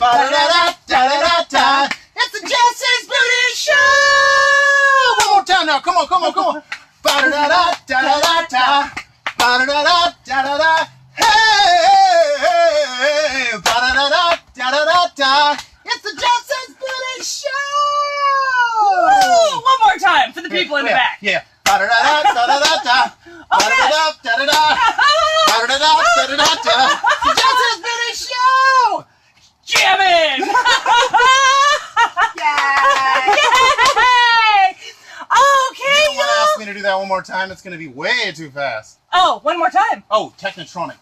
Ba-da-da-da-da-da-da. It's the Jesse's Booty Show! One more time now. Come on. Ba-da-da-da-da-da-da. Ba-da-da-da-da-da-da. Hey! Ba-da-da-da-da-da-da. It's the Jesse's Booty Show! Woo! One more time for the people in the back. Yeah. Ba-da-da-da-da-da-da. Ba-da-da-da-da-da. Ba-da-da-da-da-da. It's the Jesse's Booty Show! Jamming! Yay! Okay, You don't want to ask me to do that one more time. It's going to be way too fast. Oh, one more time. Oh, Technotronic.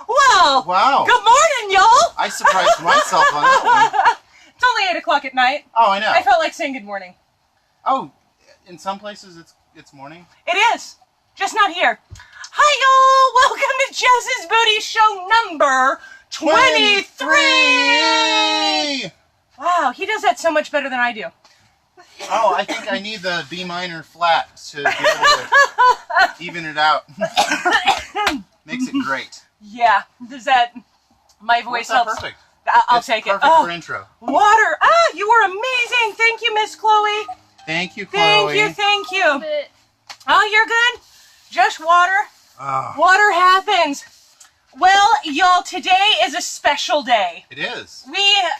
Well, Wow. good morning, y'all. I surprised myself on that one. It's only 8 o'clock at night. Oh, I know. I felt like saying good morning. Oh, in some places it's morning. It is. Just not here. Hi, y'all. Welcome to Jess's Booty Show number 23. Wow, he does that so much better than I do. Oh, I think I need the B minor flat to be able to even it out. Makes it great. Yeah. Does that... My voice helps. Perfect. I'll take it. Perfect for intro. Water. Ah, you were amazing. Thank you, Miss Chloe. Thank you, Chloe. Thank you. Oh, you're good? Just water? Oh. Water happens. Well, y'all, today is a special day. It is. It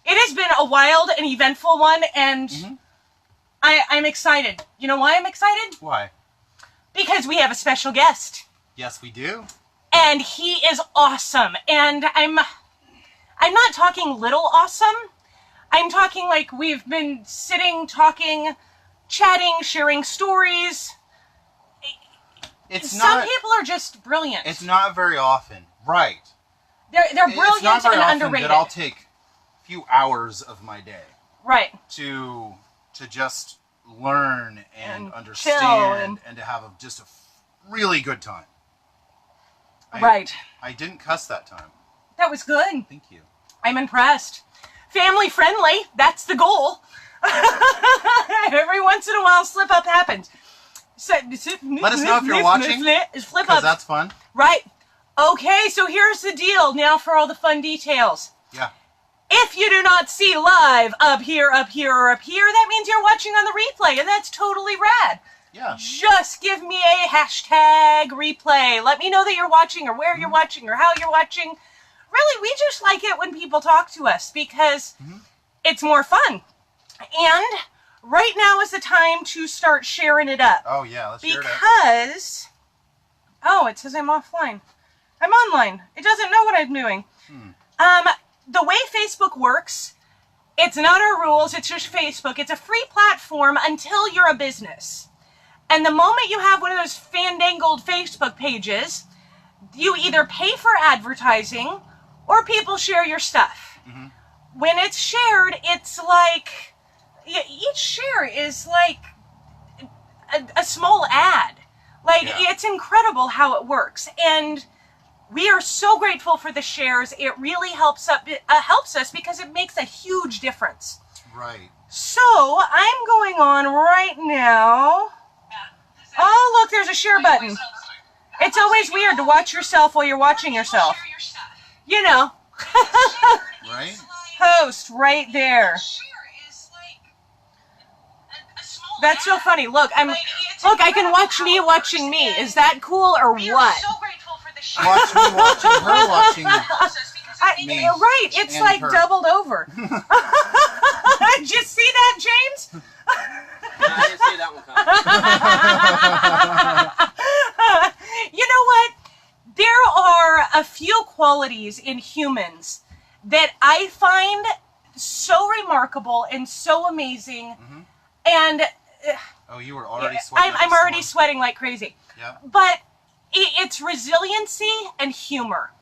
has been a wild and eventful one, and I'm excited. You know why I'm excited? Why? Because we have a special guest. Yes, we do. And he is awesome. And I'm not talking little awesome. I'm talking like we've been sitting, talking, chatting, sharing stories. Some people are just brilliant. It's not very often. Right. They're brilliant it's not very and often underrated. that I'll take a few hours of my day. Right. To just learn and understand chill and to have just a really good time. Right. I didn't cuss that time. That was good. Thank you. I'm impressed. Family friendly, that's the goal. Every once in a while, slip up happens. So, let us know if you're watching, because that's fun. Right. Okay, so here's the deal now for all the fun details. Yeah. If you do not see live up here, or up here, that means you're watching on the replay, and that's totally rad. Yeah. Just give me a hashtag replay. Let me know that you're watching, or where you're watching, or how you're watching. Really, we just like it when people talk to us, because it's more fun. And right now is the time to start sharing it up. Oh, yeah, let's share it up. Because, oh, it says I'm offline. I'm online. It doesn't know what I'm doing. The way Facebook works, it's not our rules, it's just Facebook. It's a free platform until you're a business. And the moment you have one of those fandangled Facebook pages, you either pay for advertising or people share your stuff. When it's shared, it's like, each share is like a small ad. Like, it's incredible how it works. And we are so grateful for the shares. It really helps us because it makes a huge difference. Right. So, I'm going on right now. Oh, look, there's a share button. It's always weird to watch yourself while you're watching yourself. You know. Right? Post right there. That's so funny. Look, I can watch me watching me. Is that cool or what? Watch me watching her watching me. Right, it's like her. doubled over. Did you see that, James? I didn't see that one coming. You know what? There are a few qualities in humans that I find so remarkable and so amazing. And oh, you were already sweating. I'm already sweating like crazy. Yeah. But it's resiliency and humor.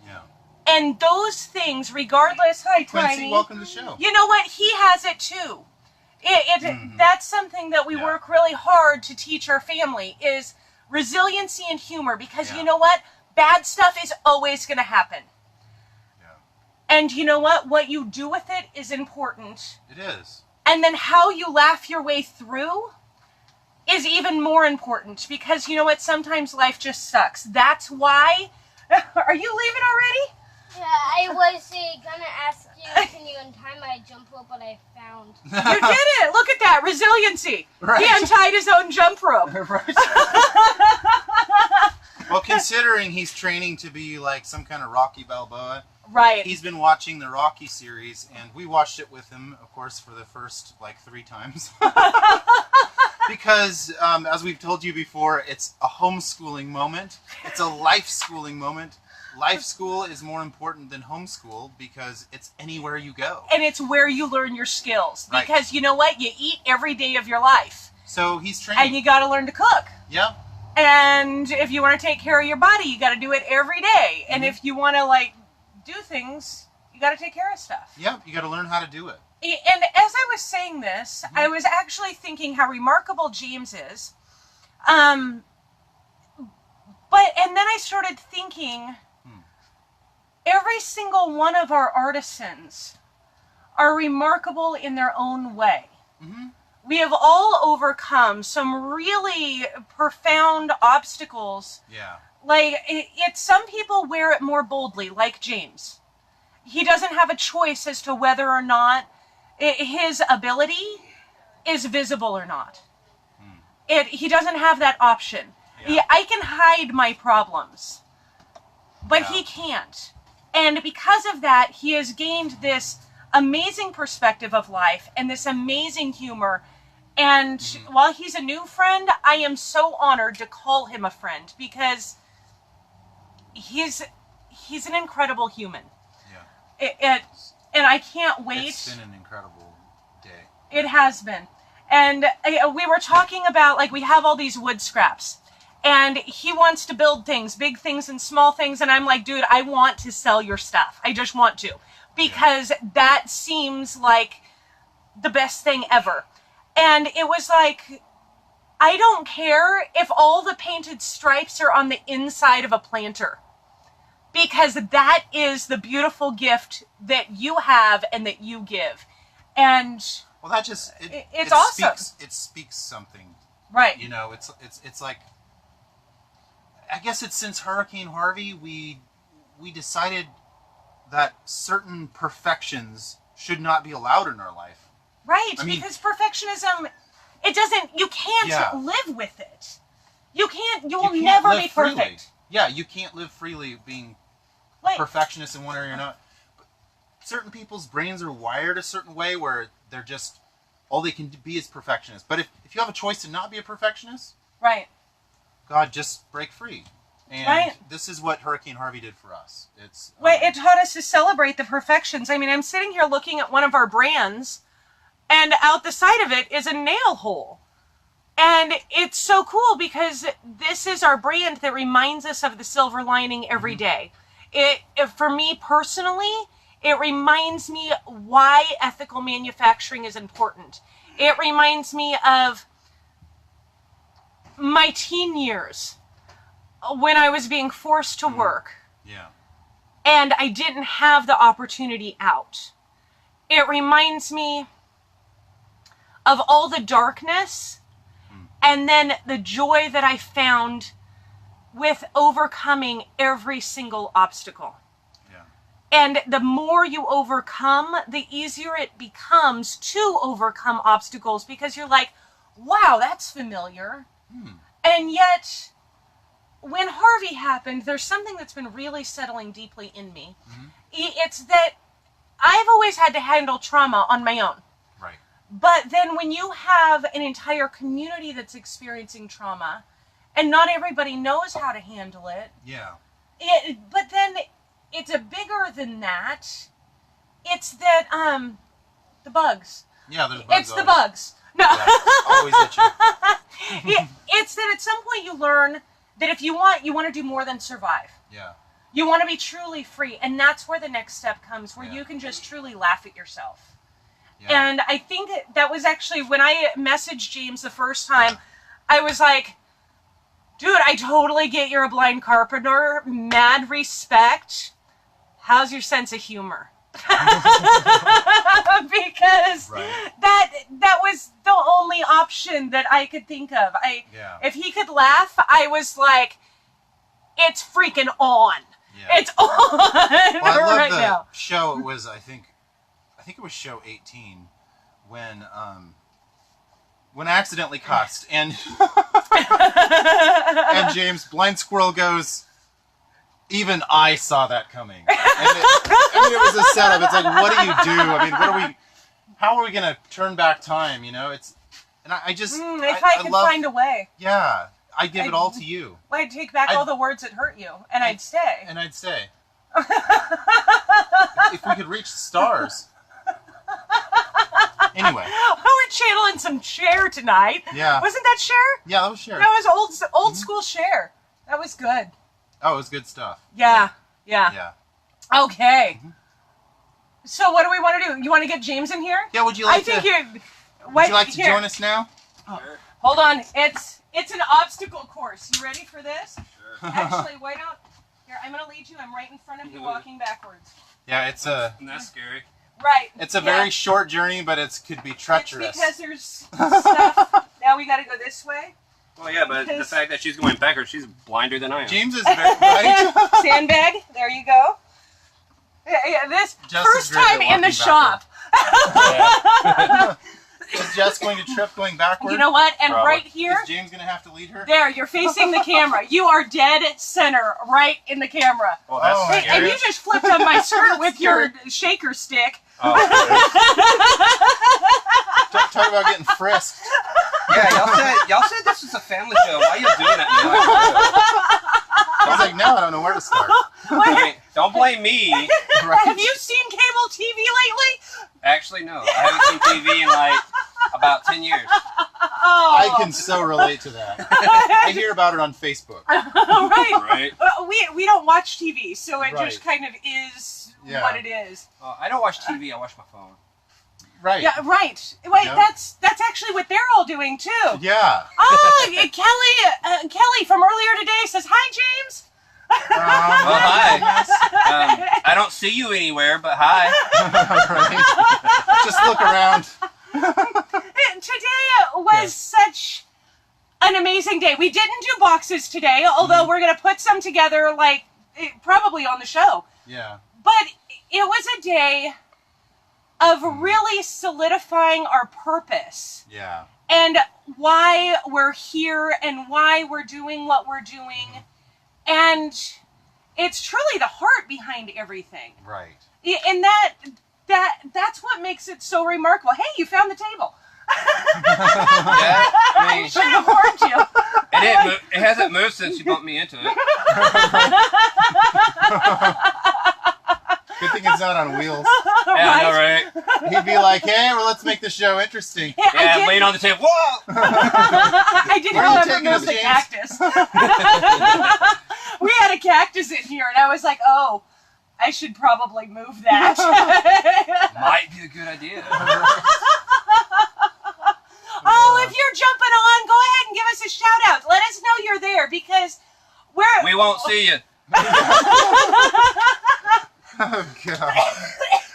Yeah. And those things, regardless, hi Quincy, Tiny. welcome to the show. You know what? He has it too. That's something that we work really hard to teach our family is resiliency and humor, because you know what? Bad stuff is always going to happen. Yeah. And you know what? What you do with it is important. It is. And then how you laugh your way through is even more important, because you know what? Sometimes life just sucks. That's why... Are you leaving already? Yeah, I was gonna ask you, can you untie my jump rope, but I found. You did it! Look at that! Resiliency! Right. He untied his own jump rope. Right. Well, considering he's training to be like some kind of Rocky Balboa, Right. he's been watching the Rocky series, and we watched it with him, of course, for the first, 3 times. Because, as we've told you before, it's a homeschooling moment. It's a life schooling moment. Life school is more important than homeschool because it's anywhere you go. And it's where you learn your skills. Right. Because you know what? You eat every day of your life. So he's training. And you got to learn to cook. Yeah. And if you want to take care of your body, you got to do it every day. And if you want to, do things, you got to take care of stuff. Yeah, you got to learn how to do it. And as I was saying this, I was actually thinking how remarkable James is. And then I started thinking, every single one of our artisans are remarkable in their own way. Mm-hmm. We have all overcome some really profound obstacles. Yeah. It's some people wear it more boldly, like James. He doesn't have a choice as to whether or not his ability is visible or not. He doesn't have that option. Yeah. I can hide my problems, but Yeah. he can't. And because of that, he has gained this amazing perspective of life and this amazing humor. And while he's a new friend, I am so honored to call him a friend, because he's an incredible human. Yeah. And I can't wait. It's been an incredible day. It has been. And we were talking about, we have all these wood scraps. And he wants to build things, big things and small things. And I'm like, dude, I want to sell your stuff. I just want to. Because that seems like the best thing ever. And it was like, I don't care if all the painted stripes are on the inside of a planter. Because that is the beautiful gift that you have and that you give. And well, that just it's awesome. It speaks something, right? You know, it's like, I guess it's since Hurricane Harvey we decided that certain perfections should not be allowed in our life. Right, I mean, because perfectionism, you can't live with it. You will never be perfect. Freely. Yeah, you can't live freely being a perfectionist in one area or not. But certain people's brains are wired a certain way where they're just, all they can be is perfectionists. But if you have a choice to not be a perfectionist, right, God, just break free. And this is what Hurricane Harvey did for us. It taught us to celebrate the perfections. I mean, I'm sitting here looking at one of our brands, and out the side of it is a nail hole. And it's so cool because this is our brand that reminds us of the silver lining every day. For me personally, it reminds me why ethical manufacturing is important. It reminds me of my teen years when I was being forced to work. Yeah. And I didn't have the opportunity out. It reminds me of all the darkness and then the joy that I found with overcoming every single obstacle. Yeah. And the more you overcome, the easier it becomes to overcome obstacles, because you're like, wow, that's familiar. And yet, when Harvey happened, there's something that's been really settling deeply in me. It's that I've always had to handle trauma on my own. Right. But then when you have an entire community that's experiencing trauma, and not everybody knows how to handle it. Yeah. But then it's a bigger than that. It's that, the bugs. Yeah, there's bugs. It's the bugs. No. Yeah, always itching. It's that at some point you learn that if you want to do more than survive. Yeah. You want to be truly free. And that's where the next step comes, where you can just truly laugh at yourself. Yeah. And I think that was actually, when I messaged James the first time, I was like, dude, I totally get you're a blind carpenter. Mad respect. How's your sense of humor? because Right. that was the only option that I could think of. Yeah. If he could laugh, I was like, it's freaking on. Yeah. It's on Well, I love right the now. show. It was I think it was show 18 when I accidentally cussed and and James Blind Squirrel goes, even I saw that coming. And it was a setup. It's like, what do you do? I mean, how are we going to turn back time? You know, I just, if I could find a way. Yeah, I'd give it all to you. I'd take back all the words that hurt you, and I'd stay. And I'd say, if we could reach the stars. Anyway. We're channeling some Cher tonight. Yeah. Wasn't that Cher? Yeah, that was Cher. That was old school Cher. That was good. Oh, it was good stuff. Yeah. Yeah. Okay. So what do we want to do? You want to get James in here? Yeah, would you like to join us now? Sure. Hold on. It's an obstacle course. You ready for this? Sure. Actually, why don't... Here, I'm going to lead you. I'm right in front of you walking backwards. Yeah, it's a scary. Right. It's a very short journey, but it could be treacherous. It's because there's stuff. Now we got to go this way. Well, yeah, but the fact that she's going backwards, she's blinder than I am. James is very right. Sandbag. There you go. Yeah, this Just first as great time at in the walking shop. Is Jess going to trip going backward? You know what? And Probably. right here. Is James going to have to lead her? There, you're facing the camera. You are dead center, right in the camera. Oh, that's Oh, Hey, and you just flipped on my skirt with your shaker stick. Oh, Talk about getting frisked. yeah, y'all said this was a family show. Why are you doing that? I was like, now I don't know where to start. Wait, don't blame me. Have you seen cable TV lately? Actually, no. I haven't seen TV in like about 10 years. Oh. I can so relate to that. I hear about it on Facebook. Right. Right. We don't watch TV, so it Right. just kind of is Yeah. what it is. I don't watch TV. I watch my phone. Right. Yeah, right. Wait, Yep. that's actually what they're all doing too. Yeah. Oh, Kelly from earlier today says hi, James. Well, hi. I don't see you anywhere, but hi. Right. Just look around. Today was such an amazing day. We didn't do boxes today, although we're going to put some together, like, probably on the show. Yeah. But it was a day of really solidifying our purpose Yeah. and why we're here and why we're doing what we're doing. And it's truly the heart behind everything. Right. And that's what makes it so remarkable. Hey, you found the table. Yeah, I mean, Should have warned you. it hasn't moved since you bumped me into it. Good thing it's not on wheels. Yeah, I know, right? He'd be like, hey, well, let's make the show interesting. Yeah, laying on the table. Whoa! I didn't Where are you remember taking us, move the James? cactus. We had a cactus in here, and I was like, oh, I should probably move that. Might be a good idea. Oh, if you're jumping on, go ahead and give us a shout out. Let us know you're there because We won't see you. Oh, God.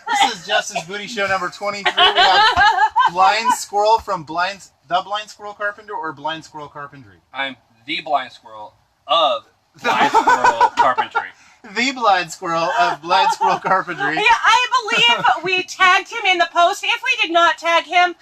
This is Justin's Booty Show number 23. We got Blind Squirrel from The Blind Squirrel Carpenter or Blind Squirrel Carpentry? I'm the blind squirrel of blind squirrel carpentry. The Blind Squirrel of Blind Squirrel Carpentry. Yeah, I believe we tagged him in the post. If we did not tag him,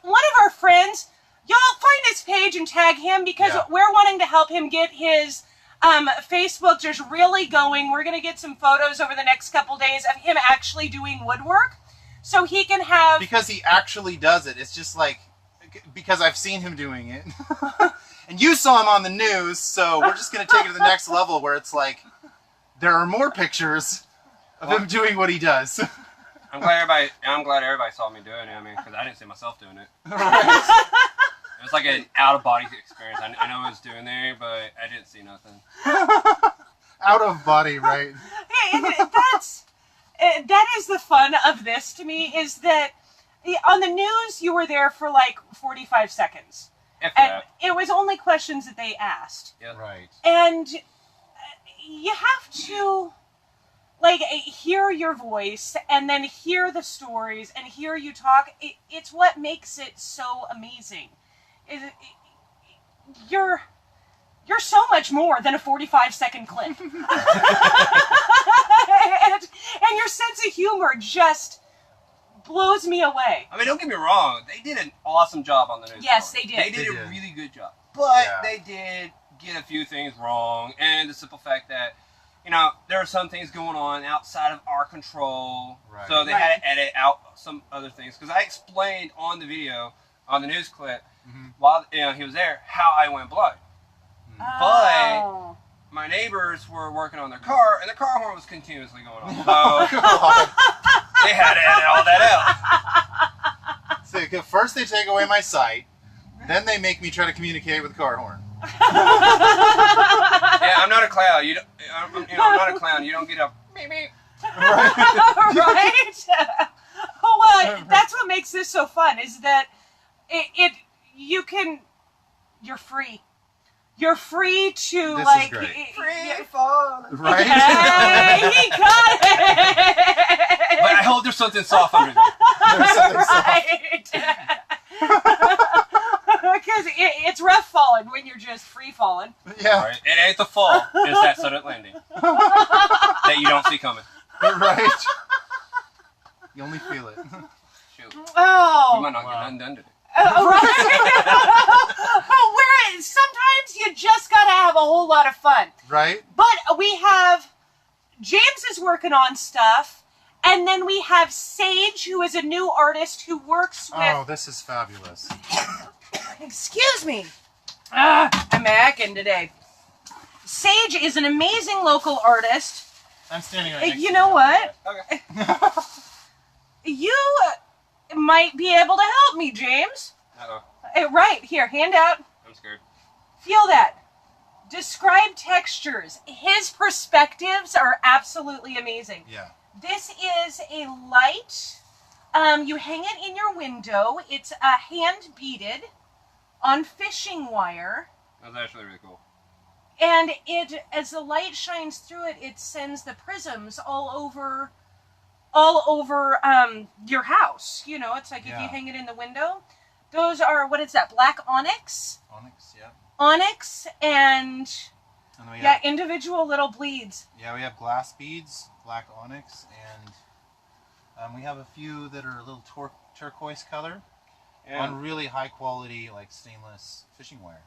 one of our friends, y'all find his page and tag him because we're wanting to help him get his Facebook just really going. We're going to get some photos over the next couple days of him actually doing woodwork so he can have... Because he actually does it. It's just like, because I've seen him doing it. And you saw him on the news, so we're just going to take it to the next level where it's like, there are more pictures of him doing what he does. I'm glad everybody saw me doing it. I mean, because I didn't see myself doing it. Right. It was like an out-of-body experience. I know I was doing there, but I didn't see nothing. Out of body, right? Hey, that is the fun of this to me, is that on the news you were there for like 45 seconds. If And that. it was only questions that they asked. Yeah. Right. And you have to, like, hear hear your voice and then hear the stories and hear you talk, it's what makes it so amazing. You're so much more than a 45-second clip. and your sense of humor just blows me away. I mean, don't get me wrong. They did an awesome job on the news. Yes, story. they did. They did a really good job. But they did get a few things wrong. And the simple fact that, you know, there are some things going on outside of our control. Right. So they had to edit out some other things. Because I explained on the video, on the news clip, while he was there, how I went blind. But my neighbors were working on their car, and the car horn was continuously going on. So they had to edit all that out. So first they take away my sight, then they make me try to communicate with the car horn. Yeah, I'm not a clown. I'm not a clown. You don't get a beep beep. Right? Well, that's what makes this so fun, is that you're free. You're free to, this like... Is great. Free fall. Right? Hey, he got it! But I hope there's something soft under there. There's something soft. Right. Because it's rough falling when you're just free falling. Yeah. Right. It ain't the fall. It's that sudden landing that you don't see coming. Right? You only feel it. Shoot. Oh. You might not get undone today. Right? Where sometimes you just gotta have a whole lot of fun. Right? But we have... James is working on stuff, and then we have Sage, who is a new artist who works with... Oh, this is fabulous. Excuse me. I'm hacking today. Sage is an amazing local artist. I'm standing right next You to know what? Okay. You might be able to help me, James. Uh-oh. Right, here, hand out. I'm scared. Feel that. Describe textures. His perspectives are absolutely amazing. Yeah. This is a light. You hang it in your window. It's hand beaded on fishing wire. That's actually really cool. And as the light shines through it, it sends the prisms all over your house. You know, it's like if you hang it in the window. Those are, what is that, black onyx? Onyx, yeah. Onyx and we have, individual little bleeds. Yeah, we have glass beads, black onyx, and we have a few that are a little turquoise color on really high quality, like stainless fishing wire.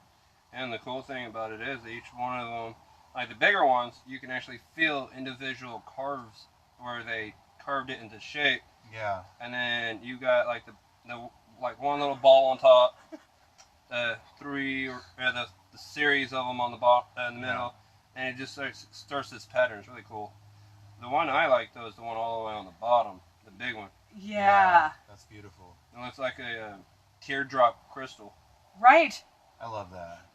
And the cool thing about it is that each one of them, like the bigger ones, you can actually feel individual carves where they carved it into shape. Yeah. And then you got like the like one little ball on top, the series of them on the bottom in the middle, and it just starts this pattern. It's really cool. The one I like though is the one all the way on the bottom, the big one. Yeah. That's beautiful. It looks like a teardrop crystal. Right. I love that.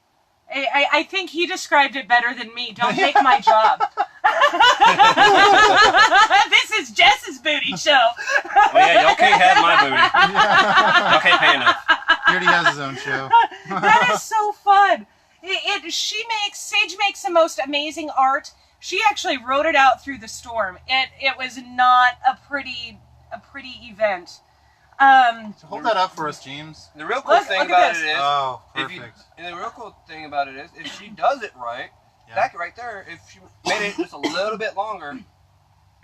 I think he described it better than me. Don't take my job. This is Jess's booty show. Well, yeah, y'all can't have my booty. Y'all can't pay enough. He already has his own show. That is so fun. Sage makes the most amazing art. She actually wrote it out through the storm. It was not a pretty event. So hold that up for us, James. The real cool thing about it is, oh, perfect. And the real cool thing about it is, if she does it right, that right there, if she made it just a little bit longer,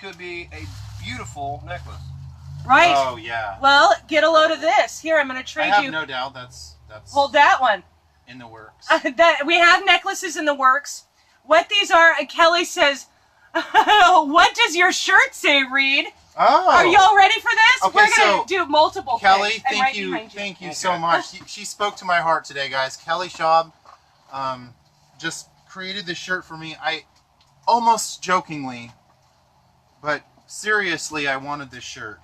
could be a beautiful necklace. Right. Oh yeah. Well, get a load of this. Here, I'm going to trade I you. have no doubt that's Hold that one. in the works. We have necklaces in the works. What these are, Kelly says, what does your shirt say, Reed? Oh. Are y'all ready for this? Okay, We're going to do multiple Kelly, things. thank you so much. She spoke to my heart today, guys. Kelly Schaub just created this shirt for me. I almost jokingly, but seriously, I wanted this shirt.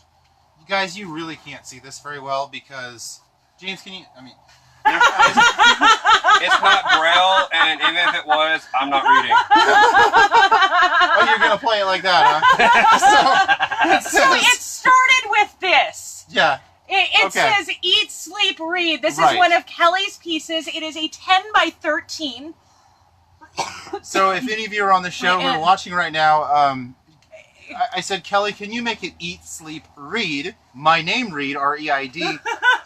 You guys, you really can't see this very well because, James, can you, I mean, it's not Braille, and even if it was, I'm not reading. Oh, you're going to play it like that, huh? So it started with this. Yeah. It says Eat, Sleep, Read. This is one of Kelly's pieces. It is a 10 by 13. So if any of you are on the show who are watching right now, I said, Kelly, can you make it eat, sleep, read? My name, read, R-E-I-D.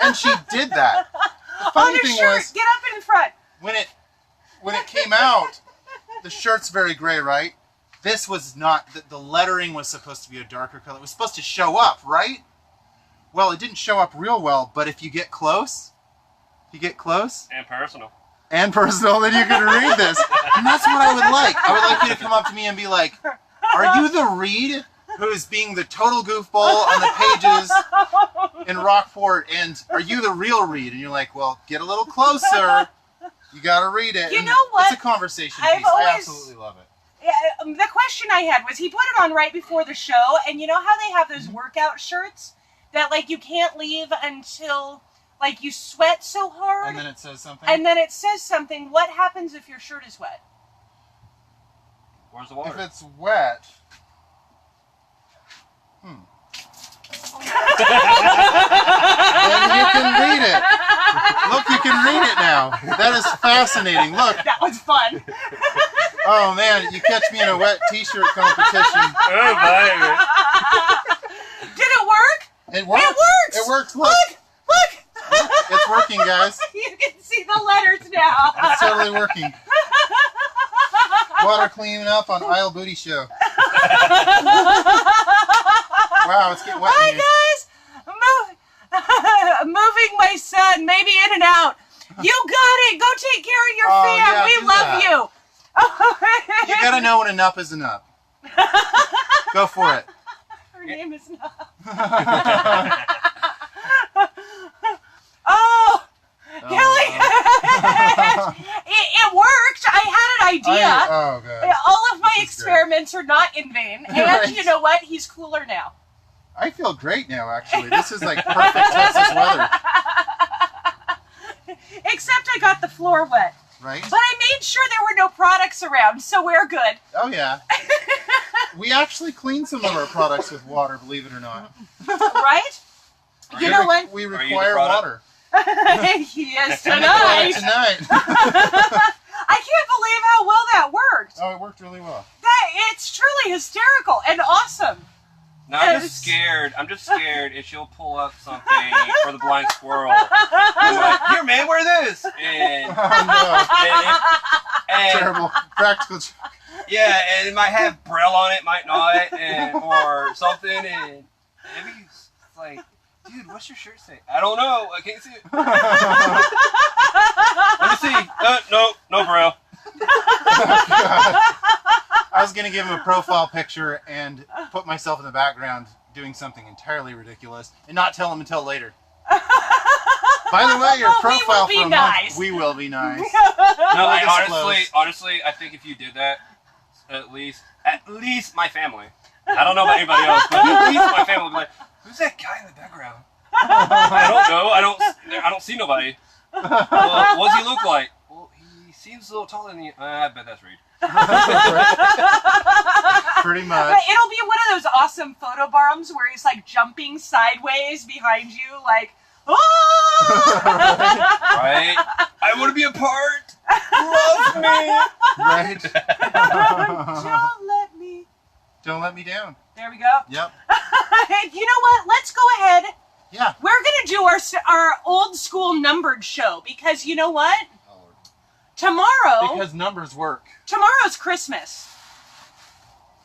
And she did that. The funny thing was, get up in front. When it came out, the shirt's very gray, right? This was not, the lettering was supposed to be a darker color. It was supposed to show up, right? Well, it didn't show up real well, but if you get close, And personal. then you can read this. And that's what I would like. I would like you to come up to me and be like, are you the Reed who is being the total goofball on the pages in Rockport? And are you the real Reed? And you're like, well, get a little closer. You got to read it. You and know what? It's a conversation piece. I absolutely love it. Yeah, the question I had was, he put it on right before the show, and you know how they have those workout shirts that, like, you can't leave until, like, you sweat so hard? And then it says something? And then it says something. What happens if your shirt is wet? Where's the water? If it's wet... Then you can read it. Look, you can read it now. That is fascinating. Look. That was fun. Oh, man, you catch me in a wet t-shirt competition. Oh, baby. Did it work? It works. It works. It works. Look. Look. It's working, guys. You can see the letters now. It's totally working. Water cleaning up on Isle Booty Show. Wow, it's getting wet in here. Hi, guys. Moving my son, maybe in and out. You got it. Go take care of your Oh, fam. yeah, We do love that. you. You gotta know when enough is enough. Go for it. Her name is not. Oh, Kelly. It worked. I had an idea. Oh, God. All of my This is experiments are not in vain. And Right. you know what? He's cooler now. I feel great now, actually. This is like perfect Texas weather, Except I got the floor wet. right? But I made sure there were no products around, so we're good. Oh, yeah. We actually clean some of our products with water, believe it or not. Right? You know what? We Are you the require product? water. Yes, Tonight. tonight. I can't believe how well that worked. Oh, it worked really well. It's truly hysterical and awesome. No, I'm Yes. just scared. I'm just scared if she'll pull up something for the blind squirrel. I'm like, here, man, wear this. And, Oh, and terrible. Practical joke. yeah, and it might have Braille on it, might not, and or something. And maybe it's like, dude, what's your shirt say? I don't know. I can't see it. Let me see. No Braille. I was going to give him a profile picture and put myself in the background doing something entirely ridiculous and not tell him until later. By the way, your profile we for will a be month, nice. we will be nice. No, Like honestly, I think if you did that, at least my family. I don't know about anybody else, but at least my family would be like, who's that guy in the background? I don't know. I don't see nobody. Well, what does he look like? Well, he seems a little taller than you. I bet that's Reed. Pretty much. But it'll be one of those awesome photo bombs where he's like jumping sideways behind you, like, oh! Right? I want to be a part. Love me. Right? Don't let me. Don't let me down. There we go. Yep. You know what? Let's go ahead. Yeah. We're going to do our old school numbered show because you know what? Tomorrow. Because numbers work. Tomorrow's Christmas.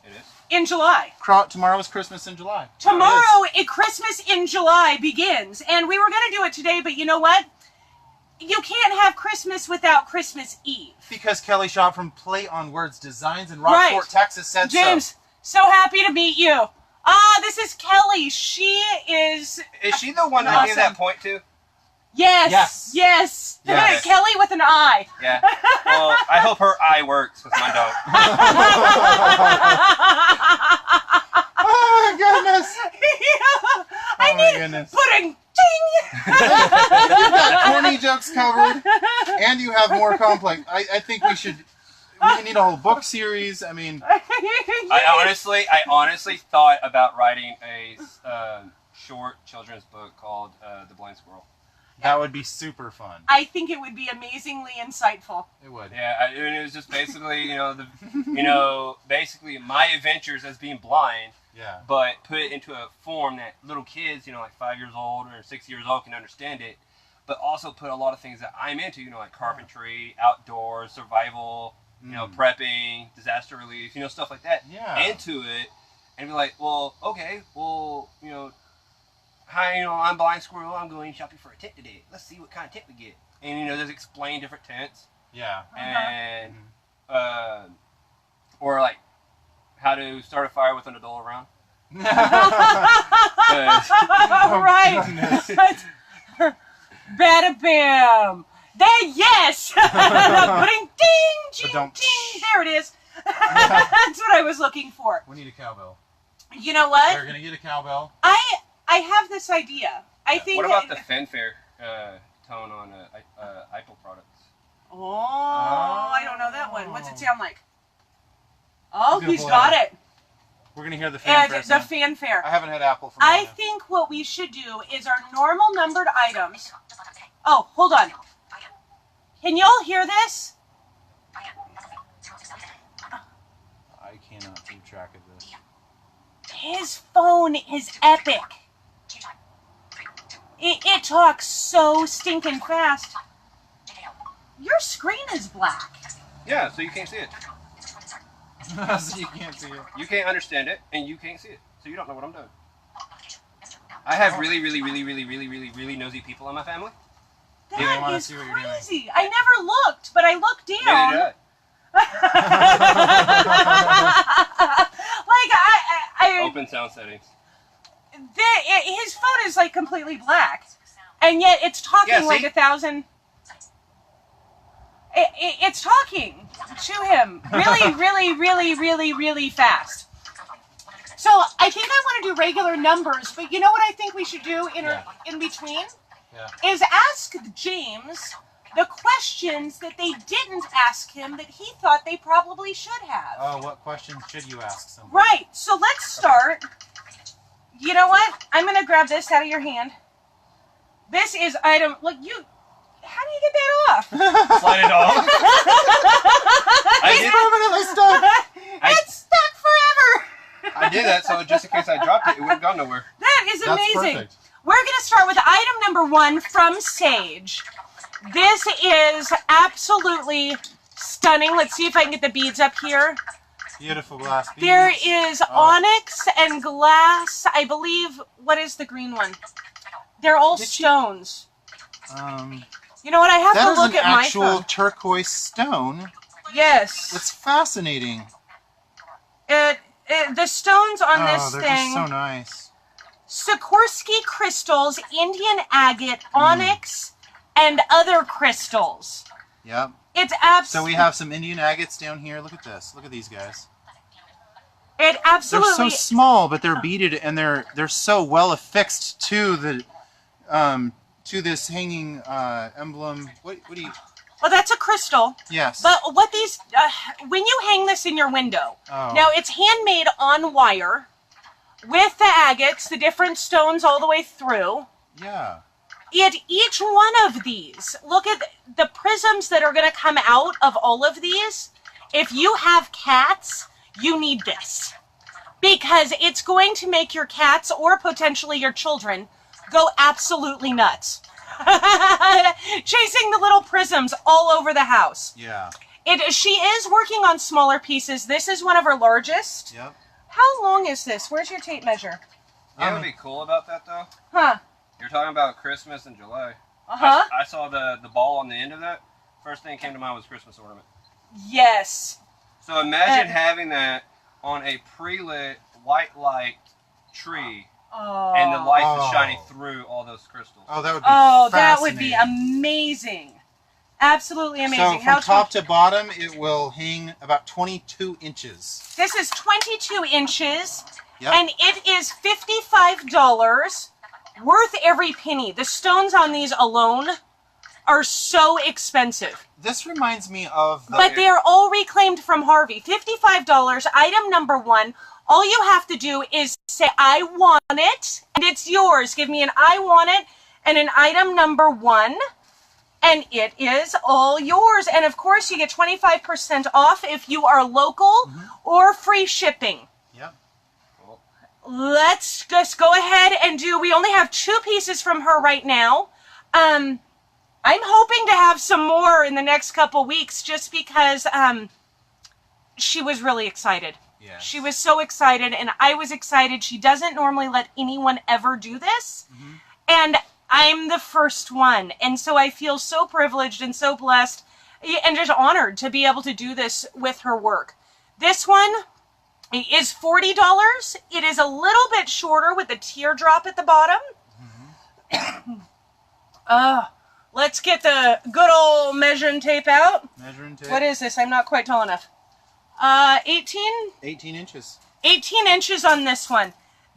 It is. In July. Tomorrow's Christmas in July. Tomorrow, Christmas in July begins. And we were going to do it today, but you know what? You can't have Christmas without Christmas Eve. Because Kelly Shaw from Play on Words Designs in Rockport, Right. Texas said James, so happy to meet you. This is Kelly. She is... Is she the one that I gave that point to? Yes. Yes. Yes. Yes. Kelly with an I. Yeah. Well, I hope her eye works because mine don't. Oh my goodness. I Oh my need goodness. pudding. Ding. You've got corny jokes covered, and you have more complex. I think we need a whole book series. I mean, I honestly thought about writing a short children's book called The Blind Squirrel. that would be super fun. I think it would be amazingly insightful. It would. Yeah, and it was just basically, basically my adventures as being blind Yeah. But put it into a form that little kids, you know, like 5 years old or 6 years old can understand it. But also put a lot of things that I'm into, you know, like carpentry, outdoors, survival, you know, prepping, disaster relief, you know, stuff like that into it. And be like, well, okay, well, you know, hi, you know, I'm Blind Squirrel. I'm going shopping for a tent today. Let's see what kind of tent we get. And, you know, just explain different tents. Yeah. And, or like, how to start a fire with an adult around. Right. Bada bam. There, yes. Ding, ding, ding. There it is. That's what I was looking for. We need a cowbell. You know what? We're gonna get a cowbell. I have this idea. I think. What about the fanfare tone on Apple products? Oh, I don't know that one. What's it sound like? Oh, he's got it. We're gonna hear the fanfare. And the fanfare. I haven't had Apple for. I think what we should do is our normal numbered items. Oh, hold on. Can y'all hear this? I cannot keep track of this. His phone is epic. It talks so stinking fast. Your screen is black. Yeah, so you can't see it. So you can't see it. You can't understand it, and you can't see it. So you don't know what I'm doing. I have really nosy people in my family. That is crazy. I never looked, but I looked down. Neither did I open sound settings. His phone is like completely black, and yet it's talking like 1,000. It's talking to him really fast. So I think I want to do regular numbers, but you know what I think we should do in between? Is ask James the questions that they didn't ask him that he thought they probably should have. Oh, what questions should you ask somebody? Right, so let's start. You know what? I'm going to grab this out of your hand. This is item, look, how do you get that off? Slide it off. It's permanently stuck. It's stuck forever. I did that so just in case I dropped it, it wouldn't gone nowhere. That is amazing. Perfect. We're going to start with item number 1 from Sage. This is absolutely stunning. Let's see if I can get the beads up here. Beautiful glass beads. There is onyx and glass. I believe, what is the green one? They're all stones. You know what? I have to look at my phone. That is an actual turquoise stone. Yes. It's fascinating. The stones on this they're thing. just so nice. Sikorsky crystals, Indian agate, onyx, and other crystals. Yep. It's absolutely. So we have some Indian agates down here. Look at this. Look at these guys. It absolutely. They're so small, but they're beaded and they're so well affixed to the to this hanging emblem. What do you? Well, that's a crystal. Yes. But what these when you hang this in your window. Oh. Now it's handmade on wire with the agates, the different stones all the way through. Yeah. Each one of these, look at the prisms that are going to come out of all of these. If you have cats, you need this. Because it's going to make your cats or potentially your children go absolutely nuts. Chasing the little prisms all over the house. Yeah. She is working on smaller pieces. This is one of her largest. Yep. How long is this? Where's your tape measure? You know what would be cool about that, though? Huh. You're talking about Christmas in July. Uh-huh. I saw the ball on the end of that. First thing that came to mind was Christmas ornament. Yes. So imagine having that on a pre-lit white light tree, and the lights is shining through all those crystals. Oh, that would be that would be amazing. Absolutely amazing. So from top to bottom, it will hang about 22 inches. This is 22 inches, Yep. and it is $55. Worth every penny. The stones on these alone are so expensive. This reminds me of the... But they're all reclaimed from Harvey. $55, item number 1. All you have to do is say, I want it, and it's yours. Give me an I want it and an item number 1, and it is all yours. And of course, you get 25% off if you are local or free shipping. Yep. let's just go ahead and do, we only have 2 pieces from her right now. I'm hoping to have some more in the next couple weeks just because she was really excited. Yes. She was so excited, and I was excited. She doesn't normally let anyone ever do this, and I'm the first one. And so I feel so privileged and so blessed and just honored to be able to do this with her work. This one is $40. It is a little bit shorter with a teardrop at the bottom. Let's get the good old measuring tape out. Measuring tape. What is this? I'm not quite tall enough. 18? 18 inches. 18 inches on this one.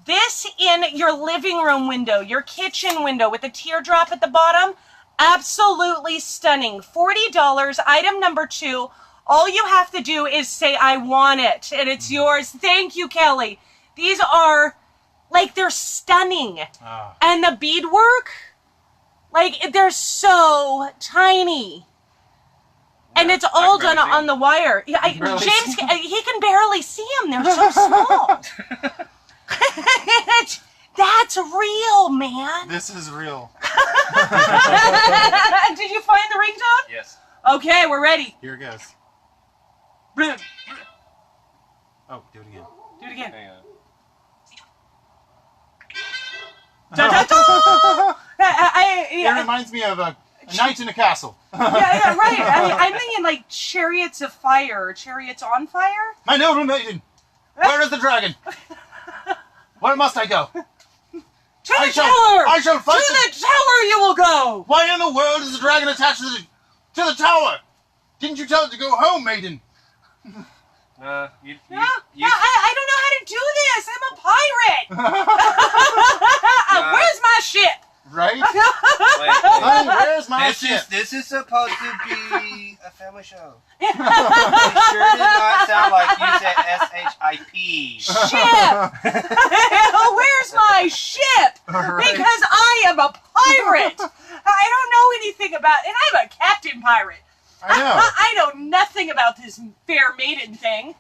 This in your living room window, your kitchen window with a teardrop at the bottom. Absolutely stunning. $40, item number 2. All you have to do is say, I want it, and it's yours. Thank you, Kelly. These are, like, they're stunning. And the beadwork, like, they're so tiny. And it's all done on the wire. Yeah, James, he can barely see them. They're so small. That's real, man. This is real. Did you find the ringtone? Yes. Okay, we're ready. Here it goes. Oh, do it again. Do it again. Hang on. Da, da, da! It reminds me of a night in a castle. Yeah, right. I'm thinking like Chariots of Fire or Chariots on Fire. My noble maiden, where is the dragon? Where must I go? To the tower! I shall fight to the tower you will go! Why in the world is the dragon attached to the tower? Didn't you tell it to go home, maiden? I don't know how to do this. I'm a pirate. Where's my ship? Right? Wait. Where's my ship? This is supposed to be a family show. It sure did not sound like you said S-H-I-P. Ship! Where's my ship? Right. Because I am a pirate. I don't know anything about, and I'm a captain pirate. I know. I know nothing about this fair maiden thing.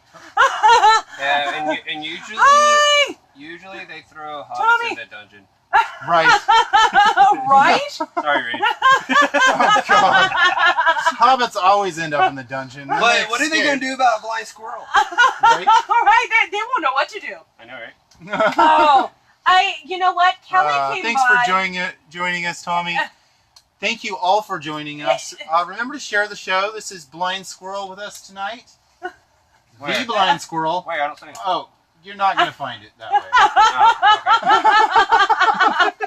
Yeah, and usually, Hi! usually they throw Tommy. hobbits in the dungeon. Right. Right? Sorry, Reed. Oh, God. Hobbits always end up in the dungeon. But what are they going to do about a blind squirrel? Right? Right, they won't know what to do. I know, right? Oh, you know what? Kelly came thanks by. for joining us, Tommy. Thank you all for joining us. Remember to share the show. This is Blind Squirrel with us tonight. Where? The Blind Squirrel. Wait, I don't see it. Oh, you're not going to find it that way. Oh, okay.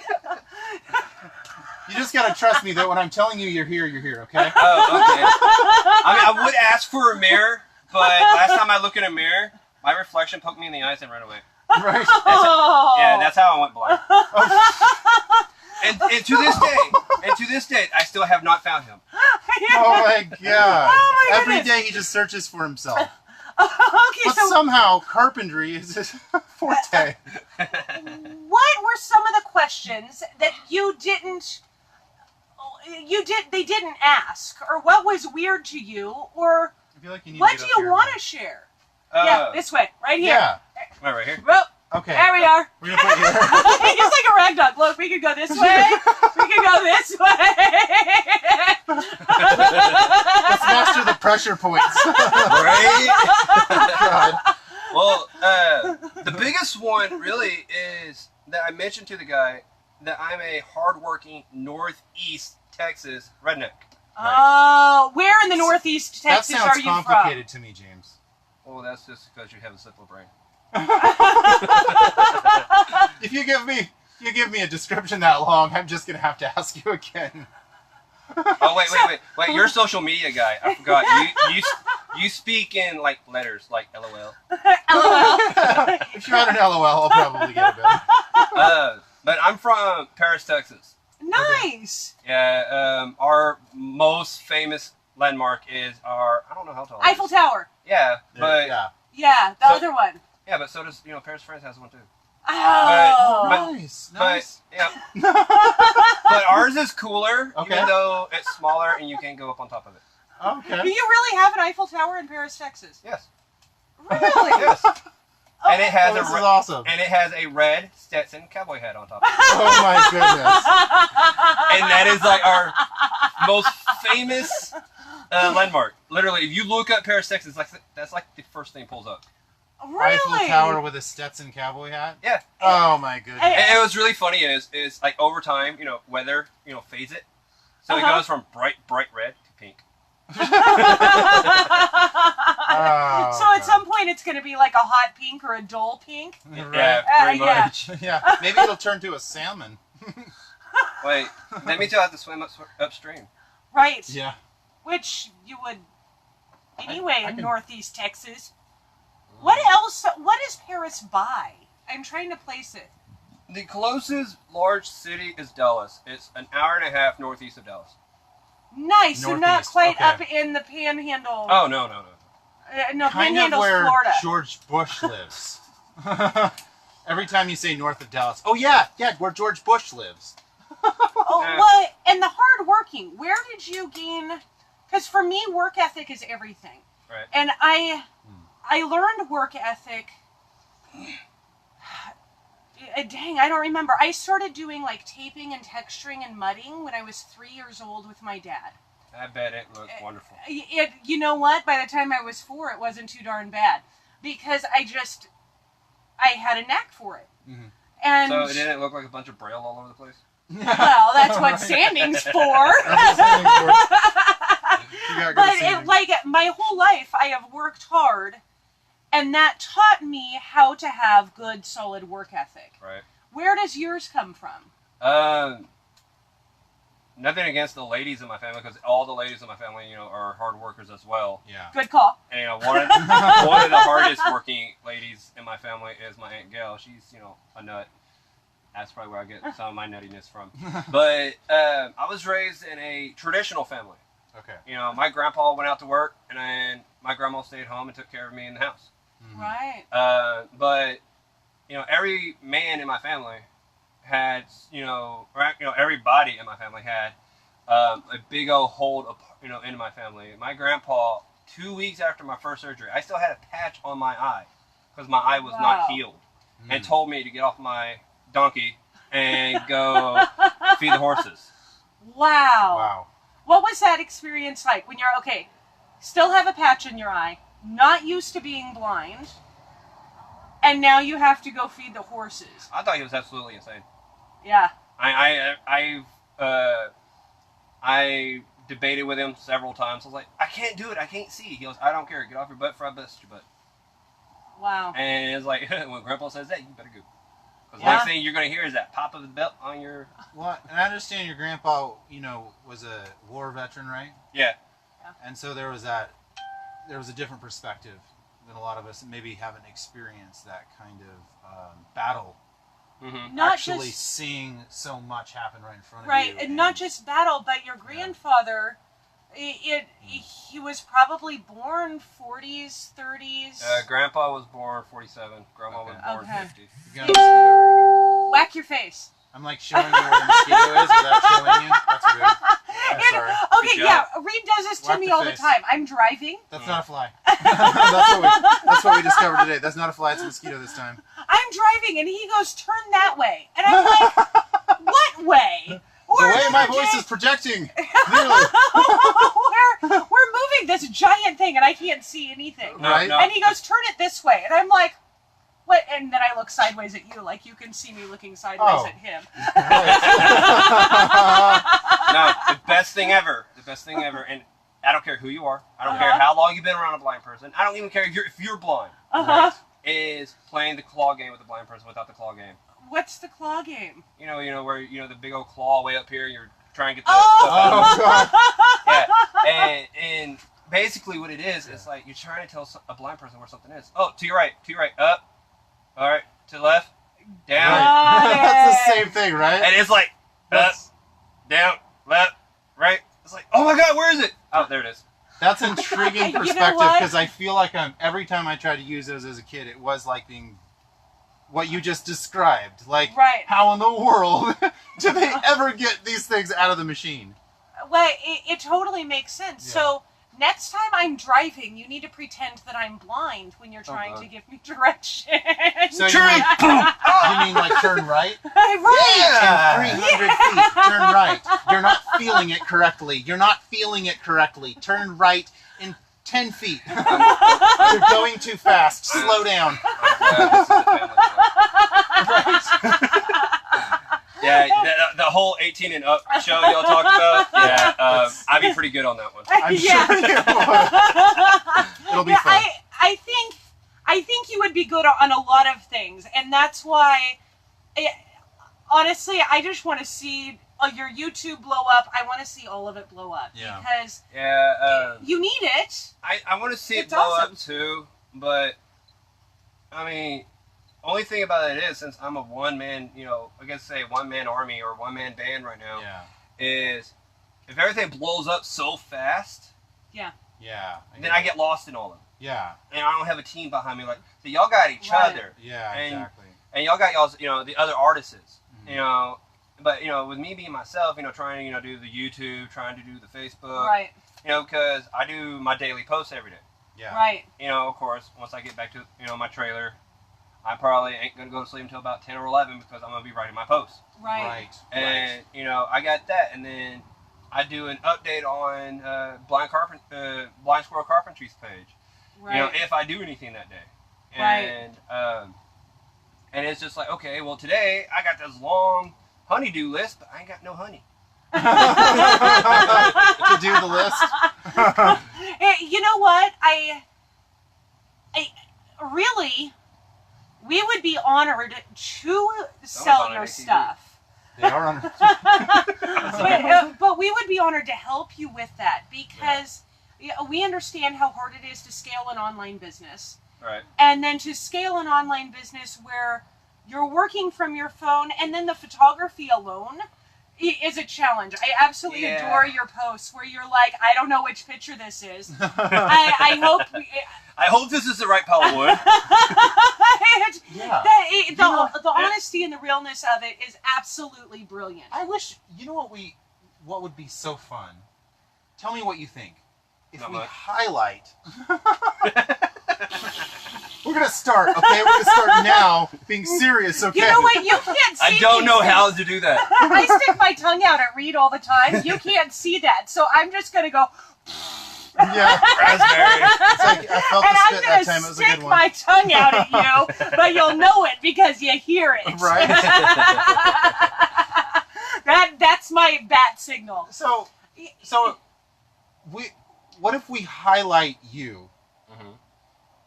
You just got to trust me that when I'm telling you you're here, okay? Oh, okay. I mean, I would ask for a mirror, but last time I looked in a mirror, my reflection poked me in the eyes and ran away. Right? That's how I went blind. And to this day, I still have not found him. Oh, my God. Oh, my Every goodness. day he just searches for himself. Okay, But so somehow carpentry is his forte. what were some of the questions that they didn't ask, or what was weird to you, or I feel like you need what to do get up you here. want to share? Yeah, this way, right here. Yeah. Right here. Well, Okay. there we are. We're gonna put you there. He's like a rag doll. Look, we could go this way. We could go this way. Let's master the pressure points. Right? God. Well, the biggest one really is that I mentioned to the guy that I'm a hardworking Northeast Texas redneck. Oh, where in the Northeast That Texas sounds are you complicated to me, James. Well, that's just because you have a simple brain. If you give me a description that long, I'm just gonna have to ask you again. Oh wait! You're a social media guy. I forgot. You speak in like letters, like LOL. LOL. If you had an LOL, I'll probably get it better. But I'm from Paris, Texas. Nice. Yeah. Our most famous landmark is our, I don't know how tall. Eiffel Tower. Yeah, but Yeah, the other one. yeah, but so does Paris, France has one too. Oh. Nice. But yeah, but ours is cooler, Okay. even though it's smaller and you can't go up on top of it. Do Okay. you really have an Eiffel Tower in Paris, Texas? Yes. Really? Yes. And it has this is awesome. And it has a red Stetson cowboy hat on top of it. Oh my goodness. And that is like our most famous landmark. Literally, if you look up Paris, Texas, that's like the first thing pulls up. Eiffel Really? Tower with a Stetson cowboy hat? Yeah. Oh my goodness. And it was really funny is like over time, weather, fades it. So it goes from bright red to pink. Oh, So at some point it's going to be like a hot pink or a dull pink. God. Yeah, pretty yeah. much. Yeah, maybe it'll turn to a salmon. Wait, that means you'll have to swim upstream. Right. Yeah. Which you would anyway I in can- Northeast Texas. What else? What is Paris by? I'm trying to place it. The closest large city is Dallas. It's an hour and a half northeast of Dallas. Nice. So not Northeast, quite okay. up in the Panhandle. Oh, no. No, Kind of Panhandle's where Florida. George Bush lives. Every time you say north of Dallas, oh yeah, where George Bush lives. Oh, Yeah. well, and the hard working. Where did you gain? Because for me, work ethic is everything. Right. And I learned work ethic. Dang, I don't remember. I started doing like taping and texturing and mudding when I was 3 years old with my dad. I bet it looked wonderful. You know what? By the time I was 4, it wasn't too darn bad because I had a knack for it. Mm-hmm. And So it didn't look like a bunch of braille all over the place? well, that's what sanding's for. But my whole life, I have worked hard, and that taught me how to have good, solid work ethic. Right. Where does yours come from? Nothing against the ladies in my family, because all the ladies in my family, are hard workers as well. Yeah. Good call. And one of the hardest working ladies in my family is my Aunt Gail. She's, a nut. That's probably where I get some of my nuttiness from. But I was raised in a traditional family. Okay. My grandpa went out to work, and then my grandma stayed home and took care of me in the house. Mm-hmm. Right. But every man in my family had, everybody in my family had a big old hold, in my family. My grandpa, 2 weeks after my first surgery, I still had a patch on my eye because my eye was not healed, and told me to get off my donkey and go feed the horses. Wow. Wow. What was that experience like when you're, still have a patch in your eye, not used to being blind, and now you have to go feed the horses? I thought he was absolutely insane. Yeah. I debated with him several times. I was like, I can't do it. I can't see. He goes, I don't care. Get off your butt for I bust your butt. Wow. And it's like, when Grandpa says that, you better go. Because Yeah. next thing you're going to hear is that pop of the belt on your... Well, and I understand your grandpa, was a war veteran, right? Yeah. And so there was a different perspective than a lot of us that maybe haven't experienced that kind of battle. Mm-hmm. Not Actually just seeing so much happen right in front of you. right, and not just battle, but your grandfather. He was probably born 40s, 30s. Grandpa was born 47. Grandma was born Okay. 50. You got a mosquito right here. Whack your face. I'm like showing you where the mosquito is without showing you. That's rude. I'm sorry. Okay, Good yeah, job. Reed does this to Whack me the all the face. time. I'm driving. That's not a fly. that's what we discovered today. That's not a fly. It's a mosquito this time. I'm driving, and he goes, turn that way. And I'm like, what way? The way my voice is projecting. Clearly. we're moving this giant thing, and I can't see anything. No, Right. no. And he goes, turn it this way. And I'm like, what? And then I look sideways at you, like you can see me looking sideways Oh. at him. No, the best thing ever. The best thing ever. And I don't care who you are. I don't care Uh-huh. how long you've been around a blind person. I don't even care if you're blind. Uh-huh. Is playing the claw game with a blind person without the claw game. What's the claw game? Where the big old claw way up here. You're trying to get the Oh! stuff out. Oh God. Yeah, and basically what it is, it's like you're trying to tell a blind person where something is. Oh, to your right, up. All right, to the left, down, Got That's the it. same thing, right? and it's like up, That's, down, left, right. It's like, oh my God, where is it? Oh, there it is. that's intriguing You know perspective what? because I feel like every time I tried to use those as a kid, it was like being what you just described. Like, Right. how in the world do they ever get these things out of the machine? Well, it totally makes sense. Yeah. So next time I'm driving, you need to pretend that I'm blind when you're trying to give me directions. So you mean like turn right? Right. In 300 feet, turn right. You're not feeling it correctly. You're not feeling it correctly. Turn right in 10 feet. You're going too fast. Slow down. Yeah, the whole 18 and up show y'all talked about. Yeah, I'd be pretty good on that one. I'm sure you would. It'll be fun. I think you would be good on a lot of things, and that's why, honestly, I just want to see your YouTube blow up. I want to see all of it blow up because you need it. I want to see it blow up too, but I mean, only thing about it is, since I'm a one-man, I guess say one-man army or one-man band right now, is if everything blows up so fast, then I get lost in all of it. Yeah. And I don't have a team behind me. Like, so y'all got each other. Yeah, exactly. And y'all got y'all's, the other artists, But, with me being myself, trying to, do the YouTube, trying to do the Facebook. Right. Because I do my daily posts every day. Yeah. Right. Of course, once I get back to, my trailer, I probably ain't going to go to sleep until about 10 or 11 because I'm going to be writing my posts. Right. And, I got that. And then I do an update on Blind Squirrel Carpentry's page. Right. If I do anything that day. And, and it's just like, okay, well, today I got this long honeydew list, but I ain't got no honey. To do the list? You know what? I really, we would be honored to sell your stuff. They are honored. But we would be honored to help you with that because we understand how hard it is to scale an online business. Right. And then to scale an online business where you're working from your phone, and then the photography alone is a challenge. I absolutely adore your posts where you're like, I don't know which picture this is. I hope this is the right palette wood. The honesty and the realness of it is absolutely brilliant. I wish, what would be so fun? Tell me what you think. If we highlight... We're going to start, okay? We're going to start now, being serious, okay? You know what? You can't see I don't know how to do that. I stick my tongue out at Reed all the time. You can't see that, so I'm just going to go... Yeah, raspberry. It's like, I felt the spit that time. It was a good one. I'm going to stick my tongue out at you, but you'll know it because you hear it. Right. That's my bat signal. So what if we highlight you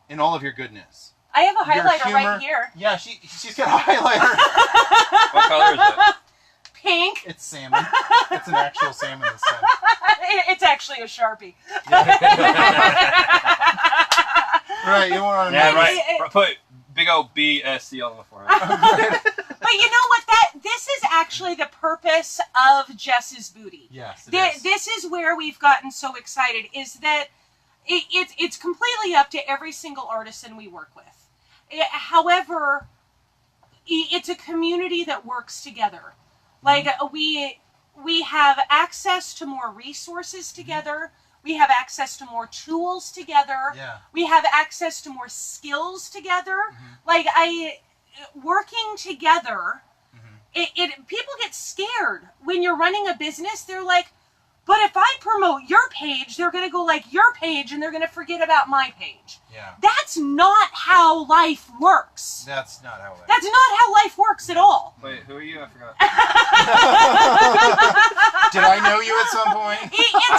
in all of your goodness? I have a highlighter right here. Yeah, she's got a highlighter. What color is it? Pink. It's salmon. It's an actual salmon this time. It's actually a Sharpie. Right, you want to right. Put big old BSC on the forehead. But you know what? This is actually the purpose of Jess's Booty. Yes, This is where we've gotten so excited, is that it's completely up to every single artisan we work with. However, it's a community that works together. Like, we have access to more resources together. We have access to more tools together. Yeah. We have access to more skills together. Like, working together, people get scared when you're running a business. They're like, but if I promote your page, they're going to go like your page and they're going to forget about my page. Yeah. That's not how life works. That's not how life That's not how life works at all. Wait, who are you? I forgot. Did I know you at some point?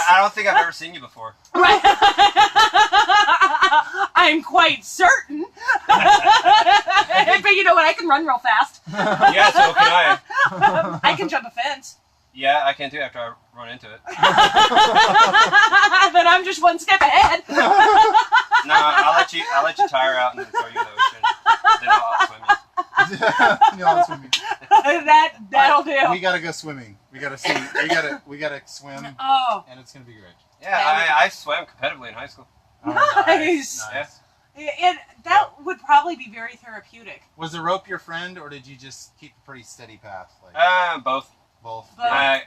I don't think I've ever seen you before. Right. I'm quite certain. But you know what? I can run real fast. Yeah, so can I. I can jump a fence. Yeah, I can too after I run into it. Then I'm just one step ahead. No, I'll let you tire out and then throw you in the ocean. Then I'll swim you. That'll do. We gotta go swimming. We gotta see. We gotta swim. Oh. And it's gonna be great. Yeah, I swam competitively in high school. Nice. Yeah. That would probably be very therapeutic. Was the rope your friend, or did you just keep a pretty steady path? Both. Both. I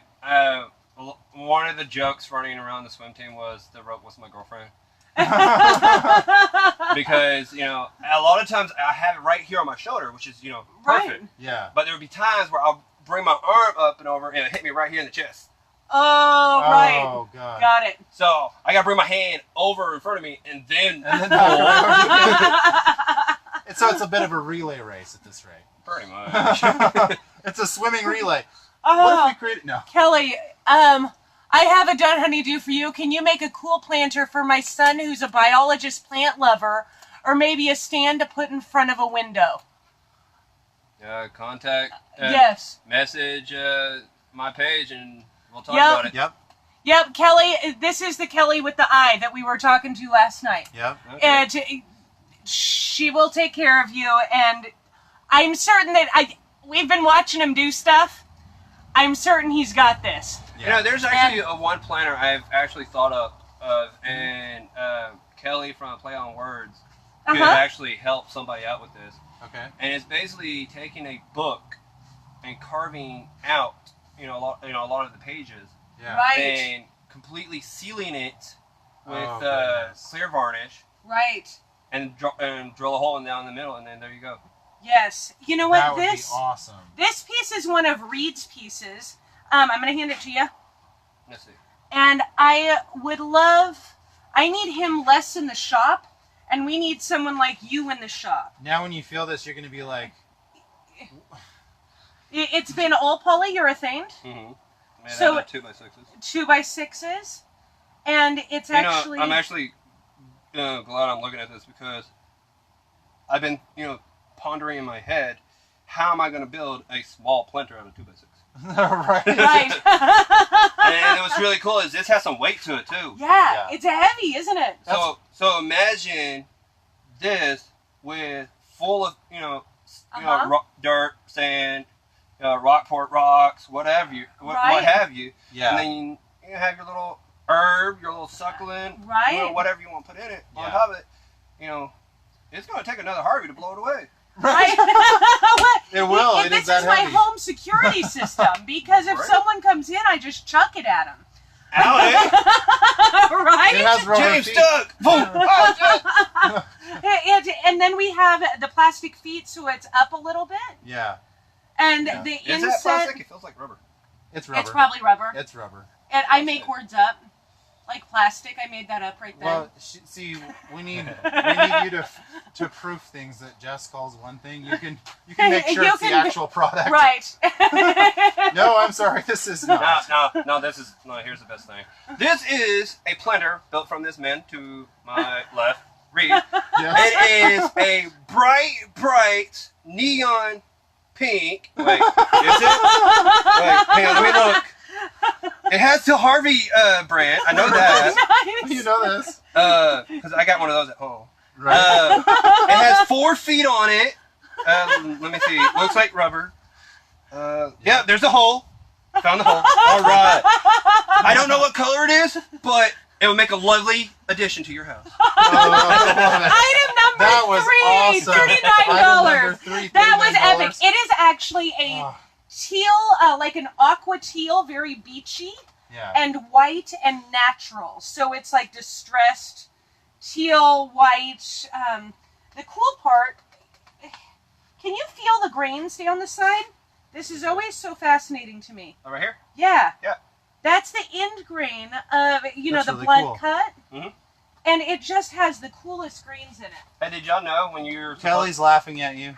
one of the jokes running around the swim team was the rope was my girlfriend. Because, you know, a lot of times I have it right here on my shoulder, which is, you know, perfect. Right. Yeah. But there would be times where I'll bring my arm up and over and it hit me right here in the chest. Oh, right. Oh, God. Got it. So I got to bring my hand over in front of me and then And then and so it's a bit of a relay race at this rate. pretty much. It's a swimming relay. Oh, What if we created... No. Kelly, I have a done honeydew for you. Can you make a cool planter for my son who's a biologist plant lover, or maybe a stand to put in front of a window? Contact. Yes. Message my page and we'll talk Yep. about it. Yep. Yep, Kelly, this is the Kelly with the eye that we were talking to last night. Yep. Okay. And she will take care of you, and I'm certain that we've been watching him do stuff. I'm certain he's got this. Yeah. You know, there's actually one planner I've actually thought of, and Kelly from Play on Words could actually help somebody out with this. Okay. And it's basically taking a book and carving out, a lot of the pages, Yeah. Right. and completely sealing it with Oh, goodness. clear varnish, Right. and drill a hole down the middle, and then there you go. Yes. You know what? That would This be awesome. this piece is one of Reed's pieces. I'm going to hand it to you. Let's see. And I need him less in the shop, and we need someone like you in the shop. Now when you feel this, you're going to be like... It's been all polyurethaned, Mm-hmm. So- 2x6s. 2x6s, and it's actually... I'm actually glad I'm looking at this because I've been, pondering in my head, how am I going to build a small planter out of 2x6? Right. Right. And what's really cool is this has some weight to it too. Yeah, it's heavy, isn't it? So imagine this with full of dirt, sand, Rockport rocks, whatever what have you. Yeah. And then you have your little herb, your little succulent, Right. whatever you want to put in it. On Yeah. top of it, it's going to take another Harvey to blow it away. Right. It will. It This is that is my heavy. home security system, because if Right. someone comes in, I just chuck it at him. Howdy. Right? It has rubber James feet. stuck. Boom. Oh, shit. And then we have the plastic feet, so it's up a little bit. Yeah. And Yeah. the Is that inset, plastic? It feels like rubber. It's rubber. it's probably rubber. It's rubber. And I make words up. Like plastic, I made that up right there. Well, see, we need you to proof things that Jess calls one thing. You can make sure You it's the can- actual product. Right. No, I'm sorry. This is not. No, here's the best thing. This is a planter built from this man to my left, Reed. Yes. It is a bright neon pink. Wait, is it? Wait, hang on, let me look. It has the Harvey brand. I know that. Nice. You know this, Because I got one of those at home. right? It has 4 feet on it. Let me see. Looks like rubber. Yeah, there's a hole. Found the hole. All right. I don't know what color it is, but it will make a lovely addition to your house. Item number That was 3, awesome. Item number $39. 3, That was $39. epic. It is actually a Oh, teal, like an aqua teal, very beachy, yeah. and white and natural. So it's like distressed teal, white. The cool part, can you feel the grains down the side? This is always so fascinating to me. Over here? Yeah. Yeah. That's the end grain of, That's the really blood cool. cut. Mhm. And it just has the coolest grains in it. Hey, did y'all know when you're Kelly's laughing at you.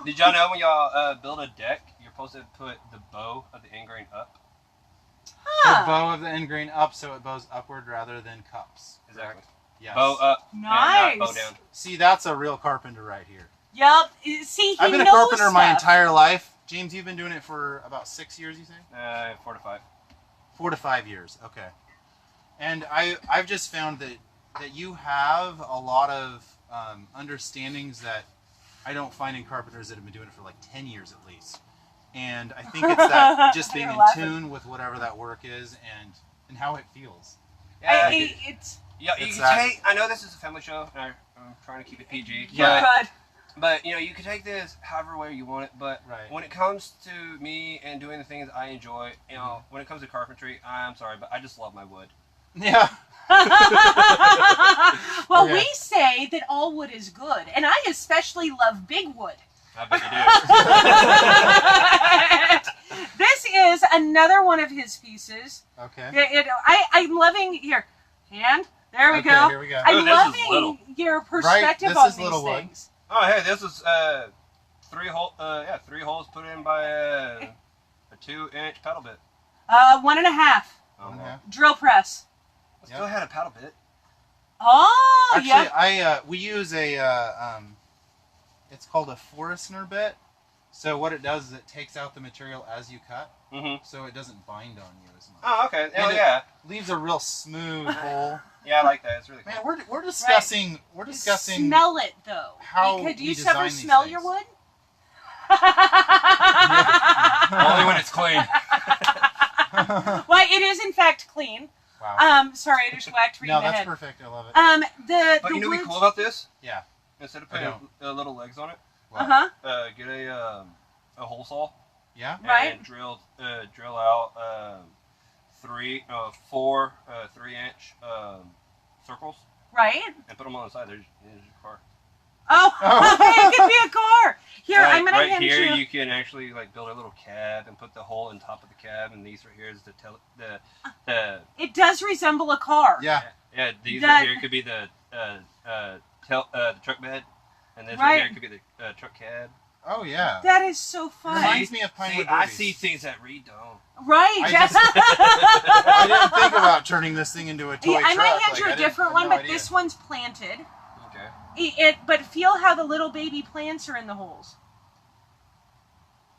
did y'all know when y'all build a deck, you're supposed to put the bow of the end grain up? The bow of the end grain up, so it bows upward rather than cups. Exactly. Yes. Bow up. Nice. And not bow down. See, that's a real carpenter right here. Yup. See, he I've been a knows carpenter my stuff. entire life. James, you've been doing it for about 6 years, you say? 4 to 5. 4 to 5 years. Okay. And I've just found that you have a lot of understandings that I don't find in carpenters that have been doing it for like 10 years at least. And I think it's that just being You're in laughing. tune with whatever that work is and how it feels. Yeah, It's yeah, It's you that- say, I know this is a family show, and I'm trying to keep it PG. Yeah. good. But you can take this however way you want it. But Right. when it comes to me and doing the things I enjoy, when it comes to carpentry, I'm sorry, but I just love my wood. Yeah. Well, Okay. we say that all wood is good, and I especially love big wood. I bet you do. This is another one of his pieces. Okay. I'm loving here. Hand. There we Okay, go. here we go. I'm Oh, this is little. loving your perspective This on is these little wood. things. Oh, hey, this is 3 holes put in by a 2-inch paddle bit. 1.5 Oh, Okay. well. drill press. I still had a paddle bit. Oh, Actually, yeah. we use a it's called a Forstner bit. So what it does is it takes out the material as you cut, Mm-hmm. so it doesn't bind on you as much. Oh, okay. Oh, And it- yeah. Leaves a real smooth hole. Yeah, I like that. It's really cool. Man, we're discussing Smell it though. how Do we you design ever these smell things. your wood? Only when it's clean. Well, it is in fact clean. Wow. Sorry, I just whacked Reed No, in the that's head. perfect. I love it. But The you know what's woods- cool about this? Yeah. Instead of I putting little legs on it, Uh-huh. get a hole saw. Yeah. Right. And drill out 4 3-inch circles Right? and put them on the side. There's your car. Oh, it could be a car. Here, I'm gonna right hand here, you. you can actually build a little cab and put the hole in top of the cab, and these right here is the It does resemble a car. Yeah. these That- right here could be the truck bed, and this right Right. here could be the truck cab. Oh yeah. That is so fun. Reminds me of Pinewood I Derbies. see things that Reed don't. Right. I didn't think about turning this thing into a toy I truck. might hand you a I different had one, no but idea. this one's planted. Okay. But feel how the little baby plants are in the holes.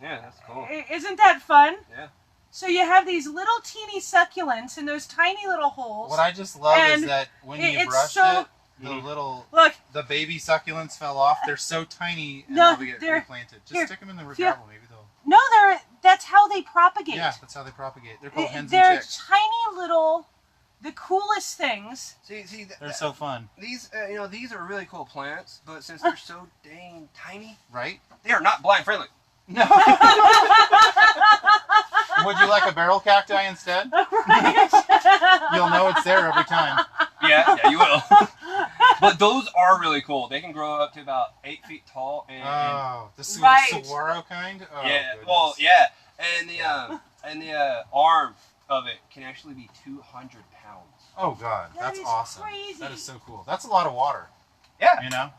Yeah, that's cool. Isn't that fun? Yeah. So you have these little teeny succulents in those tiny little holes. What I just love is And that when you it's brushed so- it, the Look, the baby succulents fell off. They're so tiny and No, they'll get they're- replanted. Just here, stick them in the feel- gravel, maybe they'll. no, that's how they propagate. Yeah, that's how they propagate. They're called hens They're and chicks. tiny little, the coolest things. See, They're so fun, these these are really cool plants, but since they're so dang tiny, right? they are not blind friendly. No. Would you like a barrel cacti instead? You'll know it's there every time. Yeah, you will. But those are really cool. They can grow up to about 8 feet tall, and Oh, the Right. saguaro kind. Oh, yeah, goodness. well, yeah, and the arm of it can actually be 200 pounds. Oh God, That that's is awesome. crazy. That is so cool. That's a lot of water. Yeah. You know.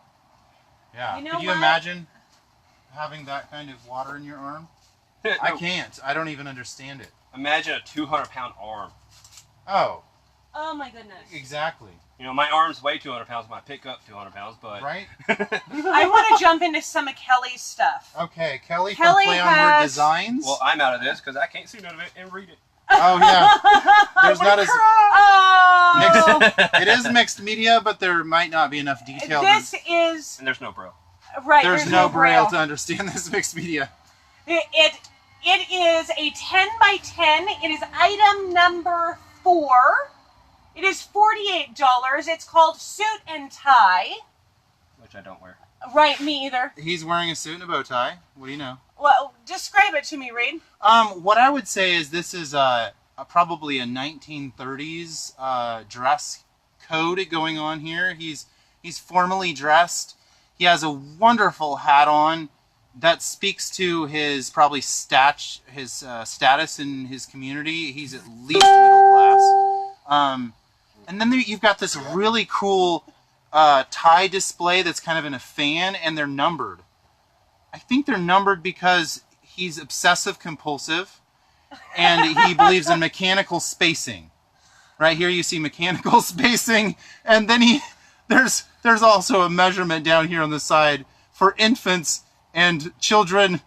Yeah. You know Could you what? imagine having that kind of water in your arm? I No, can't. I don't even understand it. imagine a 200-pound arm. Oh, Oh my goodness. exactly. My arms weigh 200 pounds. My pick up 200 pounds, but Right? I want to jump into some of Kelly's stuff. Okay, Kelly Kelly from Play on Word has- Designs. well, I'm out of this because I can't see none of it and read it. Oh yeah. There's not as Oh. it is mixed media, but there might not be enough detail. This is And there's no braille. right. There's no braille to understand this mixed media. It is a 10 by 10. It is item number 4. It is $48. It's called Suit and Tie. Which I don't wear. Right, me either. He's wearing a suit and a bow tie. What do you know? Well, describe it to me, Reed. What I would say is this is probably a 1930s dress code going on here. He's formally dressed. He has a wonderful hat on that speaks to his probably status in his community. He's at least middle class. And then you've got this really cool tie display that's kind of in a fan, and they're numbered. I think they're numbered because he's obsessive compulsive and he believes in mechanical spacing. Right here you see mechanical spacing, and then there's also a measurement down here on the side for infants and children.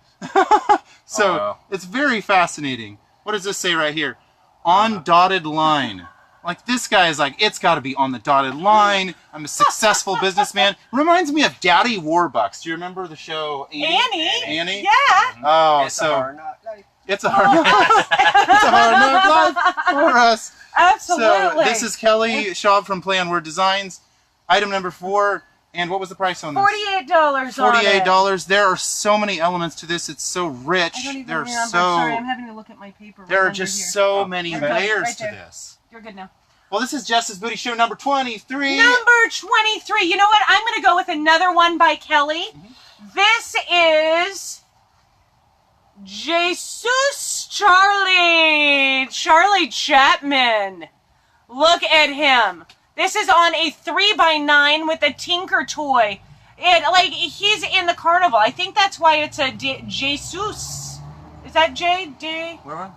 So wow. It's very fascinating. What does this say right here? On dotted line. Like, this guy is like, it's got to be on the dotted line. I'm a successful businessman. Reminds me of Daddy Warbucks. Do you remember the show Annie. Annie? Yeah. Oh, It's so a hard knock life. it's a hard it's a hard knock life for us. Absolutely. So this is Kelly Schaub from Play on Word Designs. Item number 4 And what was the price on this? $48 on it. $48. There are so many elements to this. It's so rich. I don't even There are remember. so Sorry, I'm having to look at my paper. there are under just here. so many You're good. layers Right to there. this. You're good now. Well, this is Jess's Booty Show number 23. Number 23. You know what? I'm going to go with another one by Kelly. This is Jesus Charlie Chapman. Look at him. This is on a 3x9 with a Tinker toy. He's in the carnival. I think that's why it's a Jesus. Is that J? Where?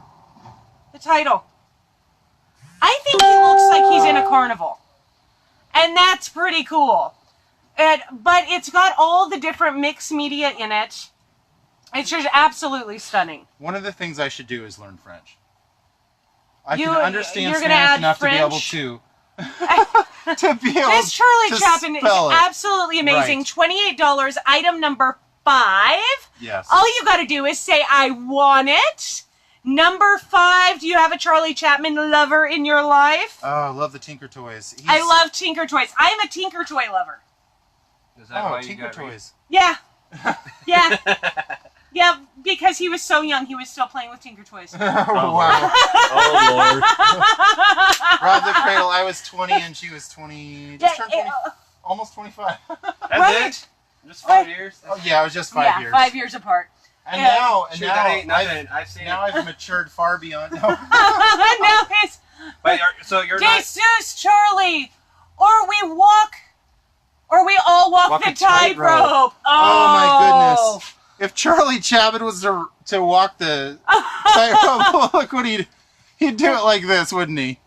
The title. I think he looks like he's in a carnival. And that's pretty cool. But it's got all the different mixed media in it. It's just absolutely stunning. One of the things I should do is learn French. I you're can understand gonna Spanish add enough French? to be able to This Charlie to Chaplin is spell it. absolutely amazing. Right. $28, item number 5. Yes. All you got to do is say, I want it. Number 5, do you have a Charlie Chaplin lover in your life? Oh, I love the Tinker Toys. I love Tinker Toys. I'm a Tinker Toy lover. Is that why you Tinker got Toys. Yeah. Yeah. Yeah, because he was so young, he was still playing with Tinker Toys. Oh, wow. Oh, Lord. Rob the Cradle, I was 20 and she was 20. Just turned 20, almost 25. That's Right. it? Just 5 years? Oh, yeah, I was just 5 years. 5 years apart. And Yeah. now, Sure, that ain't nothing. I've seen now it. I've matured far beyond. No. Now it's Wait, so you're not... Jesus Charlie, or we all walk the tightrope. Oh my goodness! If Charlie Chaplin was to walk the tightrope, look what he'd do it like this, wouldn't he?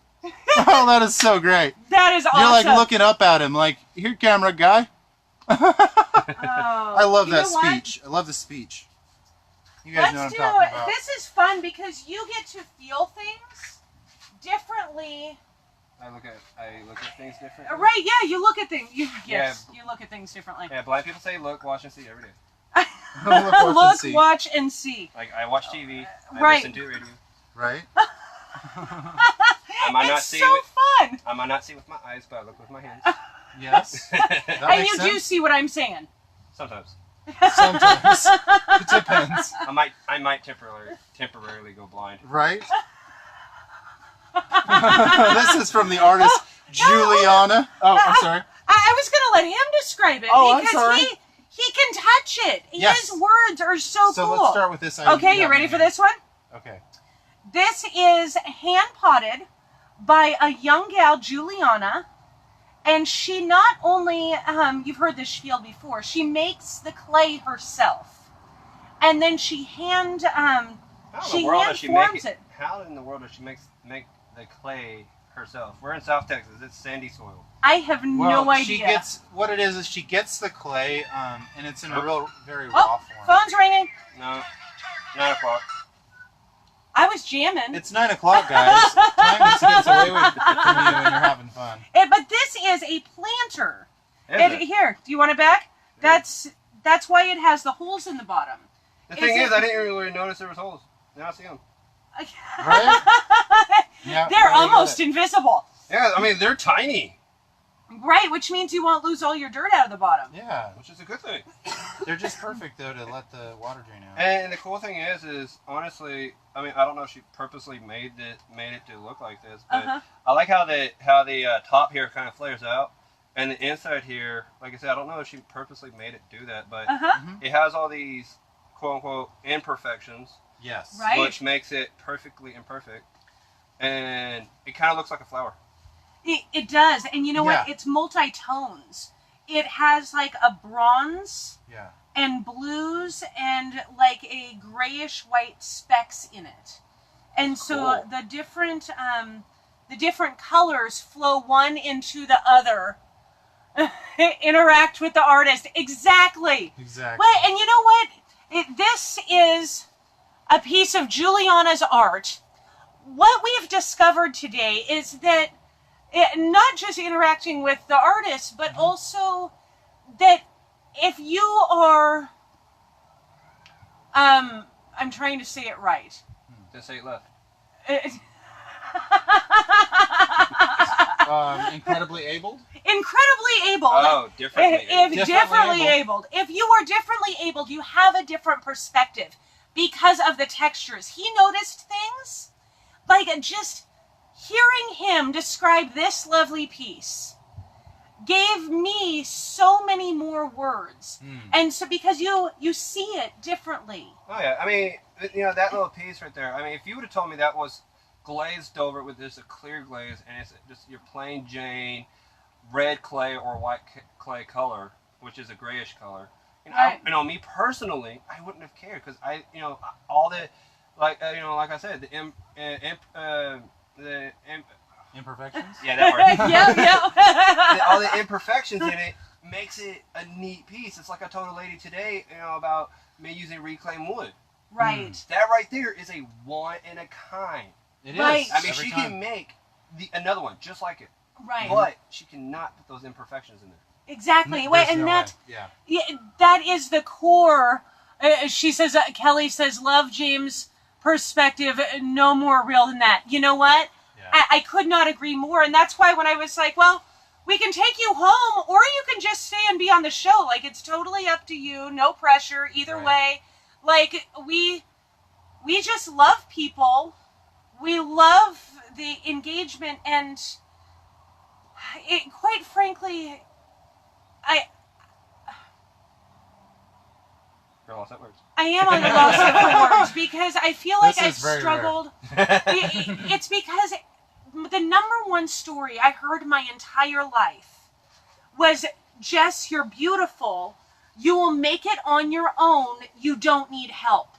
Oh, that is so great. That is awesome. You're like looking up at him, like, here, camera guy. I love that speech. I love the speech. You guys know what I'm talking about. This is fun because you get to feel things differently. I look at things differently. Right? Yeah, you look at things. You look at things differently. Yeah, blind people say look, watch, and see every day. Look, watch, and see. Like, I watch TV, I Right. listen to radio. Right? I might not It's see so with, fun. I might not see with my eyes, but I look with my hands. Yes. That And makes you do sense. see what I'm saying. Sometimes. Sometimes. It depends. I might temporarily go blind. Right? This is from the artist Juliana. Oh, I'm sorry. I was going to let him describe it Oh, I'm because sorry. he can touch it. Yes. His words are so So cool. let's start with this. Okay, you ready for this one? Okay. This is hand potted by a young gal, Juliana, and she not only, you've heard this spiel before, she makes the clay herself, and then she hand forms it. How in the world does she make the clay herself? We're in South Texas. It's sandy soil. I have no idea. She gets what it is she gets the clay, and it's in a very raw form. Phone's ringing. No, 9 o'clock. I was jamming. It's 9 o'clock, guys. Time just gets away from you when you're having fun. But this is a planter. Here, do you want it back? That's why it has the holes in the bottom. The thing is, I didn't really notice there was holes. Now I see them. Right? Yeah, They're really almost good. invisible. Yeah, I mean, they're tiny. Right, which means you won't lose all your dirt out of the bottom. Yeah, Which is a good thing. they're just perfect though to let the water drain out. And the cool thing is honestly, I mean, I don't know if she purposely made it to look like this, but I like how the top here kind of flares out, and the inside here, like I said, I don't know if she purposely made it do that, but it has all these quote unquote imperfections, Yes. Right. which makes it perfectly imperfect, and it kind of looks like a flower. It does, and you know what? Yeah. It's multi-tones. It has like a bronze Yeah. and blues and like a grayish white specks in it. And so Cool. the different colors flow one into the other. Interact with the artist. Exactly. Exactly. Well, and you know what? This is a piece of Juliana's art. What we've discovered today is that not just interacting with the artist, but also that if you are, I'm trying to say it right. Just say it left. Incredibly abled? Incredibly abled. Oh, differently. Differently abled. If you are differently abled, you have a different perspective because of the textures. He noticed things like just hearing him describe this lovely piece gave me so many more words. And so because you see it differently. Oh yeah, I mean, you know, that little piece right there. I mean, if you would have told me that was glazed over with just a clear glaze and it's just your plain Jane red clay or white clay color, which is a grayish color, Right. Me personally, I wouldn't have cared because all the like I said, Imperfections? yeah, that word. Yeah. All the imperfections in it makes it a neat piece. It's like I told a lady today, about me using reclaimed wood. Right. That right there is a one in a kind. It Right. is. I mean, every she time. can make another one just like it, Right. but she cannot put those imperfections in there. Exactly. There's Wait, and no that way. Yeah. yeah, that is the core. She says, Kelly says, love James' perspective, no more real than that. You know what? Yeah. I could not agree more. And that's why when I was like, well, we can take you home or you can just stay and be on the show. Like, it's totally up to you. No pressure. Either Right. way. Like, we just love people. We love the engagement. And quite frankly, You're lost at words. I am on the loss of words because I feel like This I've is very struggled. It's because the number one story I heard my entire life was, Jess, you're beautiful. You will make it on your own. You don't need help.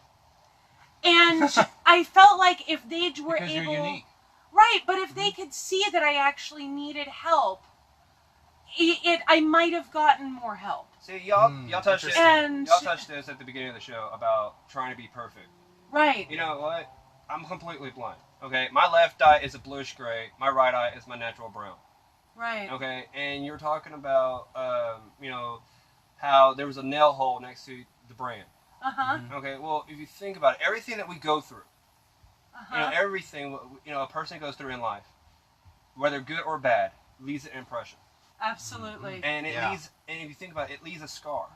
And I felt like if they were Because able... you're unique. Right, but if they could see that I actually needed help, I might have gotten more help. See, y'all touched this. And- Y'all touched this at the beginning of the show about trying to be perfect. Right. You know what? I'm completely blind. Okay, my left eye is a bluish gray. My right eye is my natural brown. Right. Okay, and you're talking about, how there was a nail hole next to the brand. Uh-huh. Okay, well, if you think about it, everything that we go through, Uh-huh. everything, a person goes through in life, whether good or bad, leaves an impression. Absolutely. And it Yeah. leaves, and if you think about it, it leaves a scar.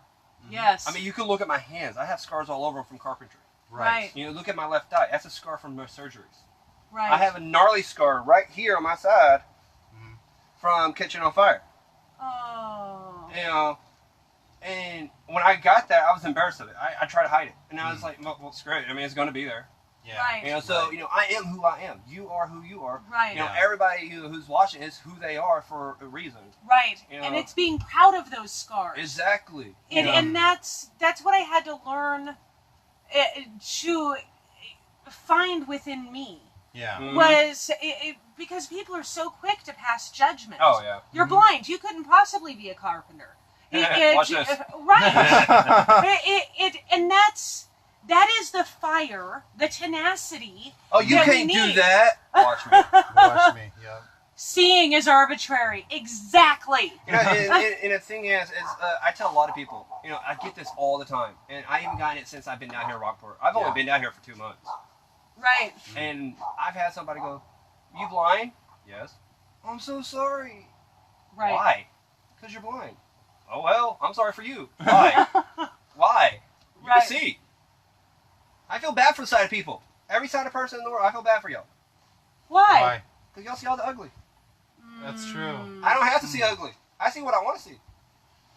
Yes. I mean, you can look at my hands. I have scars all over from carpentry. Right. Look at my left eye. That's a scar from most surgeries. Right. I have a gnarly scar right here on my side from catching on fire. Oh. And when I got that, I was embarrassed of it. I tried to hide it. And I was like, well, screw it. I mean, it's going to be there. Yeah. Right. So, I am who I am. You are who you are. Right. Yeah. Everybody who's watching is who they are for a reason. Right. You know. And it's being proud of those scars. Exactly. And that's what I had to learn to find within me. Yeah. Mhm. Was because people are so quick to pass judgment. Oh, yeah. You're blind. You couldn't possibly be a carpenter. Watch this. Right. And that is the fire, the tenacity. Oh, you that we can't do need. that. Watch me. Watch me. Yeah. Seeing is arbitrary. Exactly. And the thing is I tell a lot of people, I get this all the time. And I even gotten it since I've been down here in Rockport. I've only been down here for 2 months. Right. And I've had somebody go, you blind? Yes. I'm so sorry. Right. Why? Because you're blind. Oh, well, I'm sorry for you. Why? Why? You Right. can see. I feel bad for the side of people. Every side of person in the world, I feel bad for y'all. Why? Why? Because y'all see all the ugly. That's true. I don't have to see ugly. I see what I want to see.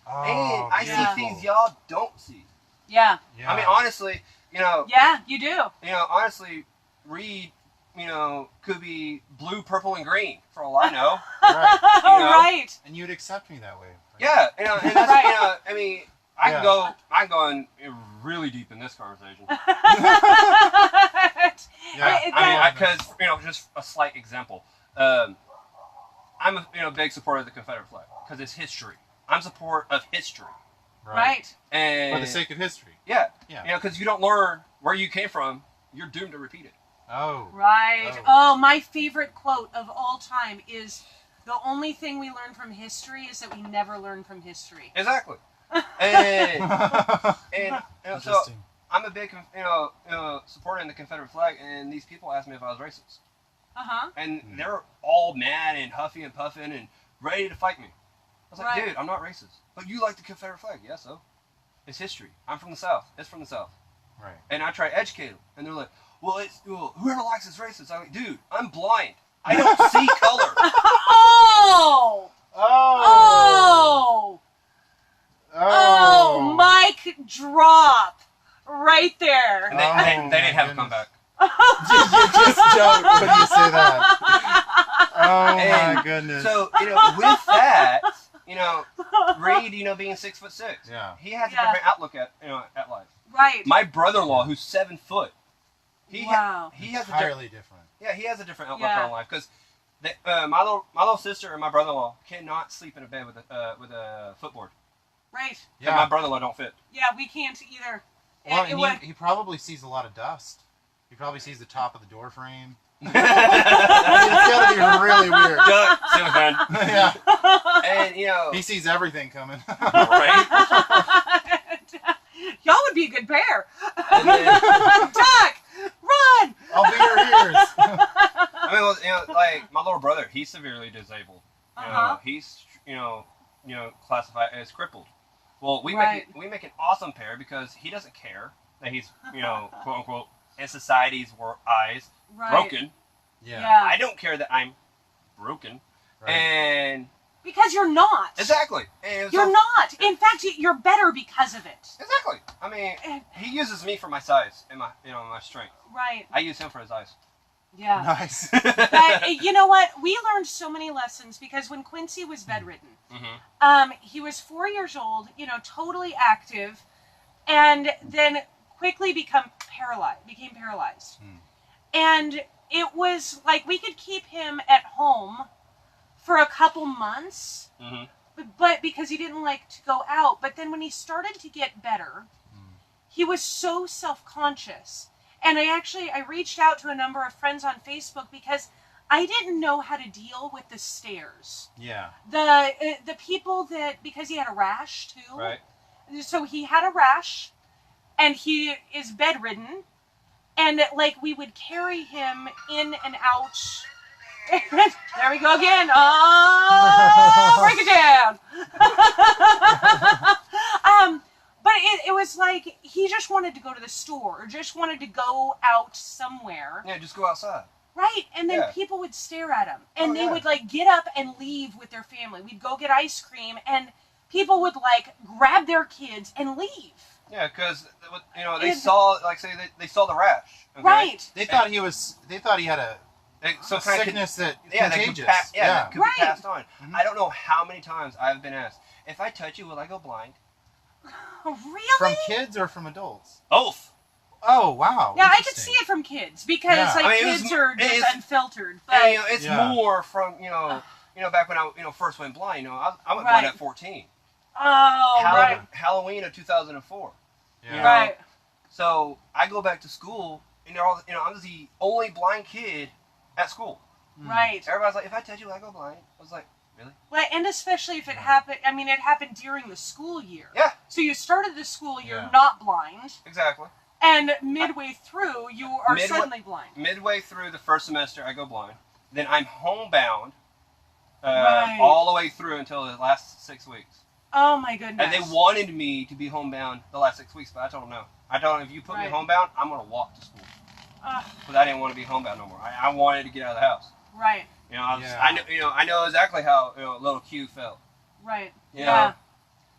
Oh, And I see beautiful. things y'all don't see. Yeah. Yeah. I mean, honestly, Yeah, you do. honestly, Reed, could be blue, purple, and green for all I know. Right. Right. And you'd accept me that way. Right? Yeah, and that's, Right. I mean, I can go in really deep in this conversation. Yeah. Because just a slight example. I'm a big supporter of the Confederate flag because it's history. I'm support of history. Right. And For the sake of history. yeah, Yeah. because you don't learn where you came from, you're doomed to repeat it. Oh. Right. Oh. Oh, my favorite quote of all time is, the only thing we learn from history is that we never learn from history. Exactly. And so Interesting. I'm a big supporter in the Confederate flag, and these people asked me if I was racist. and they're all mad and huffy and puffing and ready to fight me. I was like, dude, I'm not racist. But you like the Confederate flag. Yeah, so? It's history. I'm from the South. It's from the South. Right. And I try to educate them. And they're like, well, whoever likes it's racist. I'm like, dude, I'm blind. I don't see color. Oh, mic drop. Right there. And they didn't have a comeback. You just joked when you say that. Oh my goodness. So, with that, Reed, being 6'6", he has a different outlook at life. Right. My brother-in-law, who's 7 foot, he has entirely different. Yeah, he has a different outlook on life because my little sister and my brother-in-law cannot sleep in a bed with a footboard. Right. Yeah. My brother-in-law don't fit. Yeah, we can't either. Well, he probably sees a lot of dust. He probably sees the top of the door frame. It's gotta be really weird. Yeah. And he sees everything coming. Right. Y'all would be a good pair. And then, Duck, run! I'll be your ears. I mean, like my little brother, he's severely disabled. He's classified as crippled. Well, we make an awesome pair because he doesn't care that he's quote unquote in society's eyes broken. Yeah. I don't care that I'm broken. Right. And because you're not. Exactly. And you're not. In fact, you're better because of it. Exactly. I mean, he uses me for my size and my my strength. Right. I use him for his eyes. Yeah. Nice. But you know what? We learned so many lessons because when Quincy was bedridden, he was 4 years old, totally active, and then quickly became paralyzed. And it was like we could keep him at home for a couple months, but because he didn't like to go out. But then when he started to get better, he was so self-conscious. And I reached out to a number of friends on Facebook because I didn't know how to deal with the stares. Yeah. The people because he had a rash too. Right. So he had a rash, and he is bedridden, and we would carry him in and out. There we go again. Oh, break it down. But it was like he just wanted to go to the store or just wanted to go out somewhere. Yeah, just go outside. Right, and then people would stare at him, and they would get up and leave with their family. We'd go get ice cream, and people would grab their kids and leave. Yeah, because they saw they saw the rash. Okay? Right. They thought he had a sickness that contagious. That could be passed on. I don't know how many times I've been asked, if I touch you, will I go blind? Really? From kids or from adults? Both. Oh, wow. Yeah, I could see it from kids because kids are just unfiltered. But it's more from back when I first went blind. I went blind at 14. Oh, Halloween of 2004. Yeah. Right. So I go back to school, and I was the only blind kid at school. Right. Everybody's like, if I touch you, will I go blind? I was like, really? Well, and especially if it happened. I mean, it happened during the school year. Yeah. So you started the school year not blind. Exactly. And midway through, you are suddenly blind. Midway through the first semester, I go blind. Then I'm homebound all the way through until the last 6 weeks. Oh, my goodness. And they wanted me to be homebound the last 6 weeks, but I told them no. I told them, if you put me homebound, I'm going to walk to school. Because I didn't want to be homebound no more. I wanted to get out of the house. Right. I know exactly how little Q felt. Right.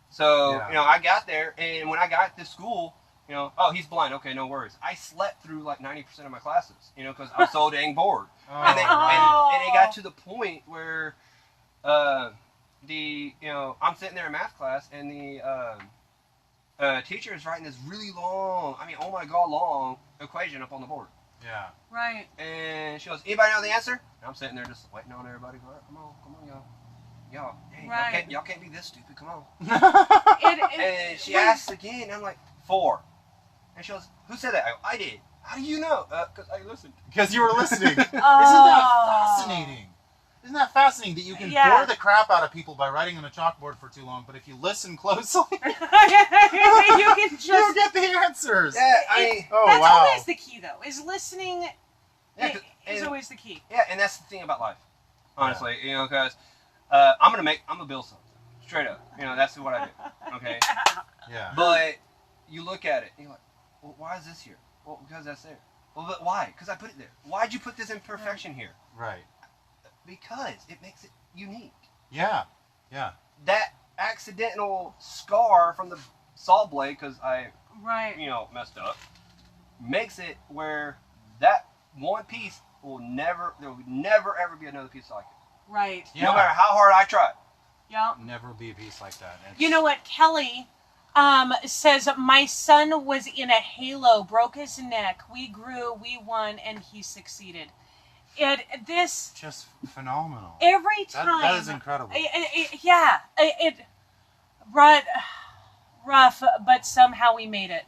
So I got there, and when I got to school, oh, he's blind. Okay, no worries. I slept through 90% of my classes, because I was so dang bored. And it got to the point where I'm sitting there in math class, and the teacher is writing this really long, oh my god, long equation up on the board. Yeah. Right. And she goes, anybody know the answer? And I'm sitting there just waiting on everybody. Go, come on, y'all. Y'all can't be this stupid. Come on. And she asks again. I'm like, 4. And she goes, who said that? I did. How do you know? Because I listened. Because you were listening. Isn't that fascinating? Isn't that fascinating that you can bore the crap out of people by writing on a chalkboard for too long, but if you listen closely, you can just you'll get the answers. Yeah, that's always the key, though, is listening Yeah, is always the key. Yeah, and that's the thing about life, honestly. You know, because I'm gonna build something straight up. You know, that's what I do. Okay. Yeah. But you look at it, and you're like, well, why is this here? Well, because that's there. Well, but why? Because I put it there. Why'd you put this imperfection here? Right. Because it makes it unique. Yeah. Yeah. That accidental scar from the saw blade, because I, messed up, makes it where that one piece there will never ever be another piece like it. Right. Yeah. No matter how hard I try. Yeah. Never be a piece like that. You know what, Kelly says, my son was in a halo, broke his neck. We grew, we won, and he succeeded. This just phenomenal. Every time. That is incredible. Rough, but somehow we made it.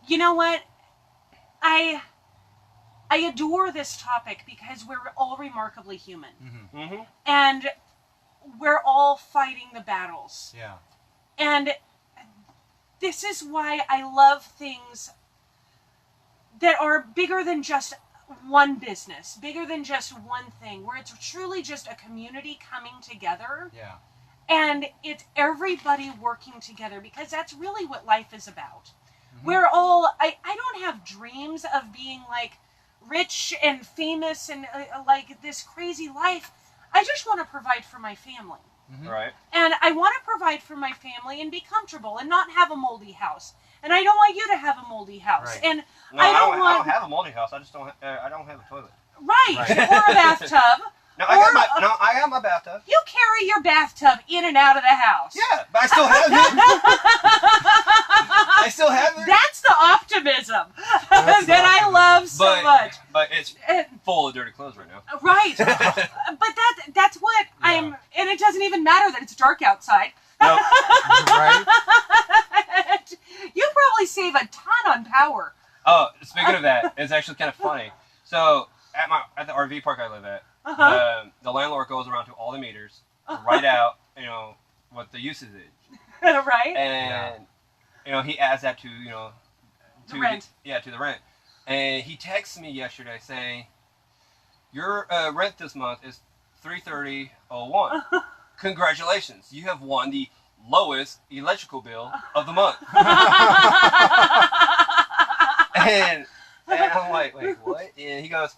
You know what? I adore this topic because we're all remarkably human. Mm-hmm. Mm-hmm. And we're all fighting the battles. Yeah. And this is why I love things that are bigger than just one business, bigger than just one thing, where it's truly just a community coming together. Yeah. And it's everybody working together, because that's really what life is about. Mm-hmm. We're all, I don't have dreams of being like rich and famous and like this crazy life. I just want to provide for my family. Mm-hmm. Right. And I want to provide for my family and be comfortable and not have a moldy house. And I don't want you to have a moldy house. Right. And No, I don't have a moldy house. I just don't. I don't have a toilet. Right. Or a bathtub. No, I got my bathtub. You carry your bathtub in and out of the house. Yeah, but I still have it. I still have it. That's the optimism that I love so much. But it's full of dirty clothes right now. Right. But that's what I'm, and it doesn't even matter that it's dark outside. No. Right. You probably save a ton on power. Oh, speaking of that, it's actually kind of funny. So at the RV park I live at, the landlord goes around to all the meters, write out, what the usage is. Right. And he adds that to The rent. To the rent. And he texted me yesterday saying, your rent this month is $330.01. Congratulations, you have won the lowest electrical bill of the month. and I'm like, wait, what? And he goes,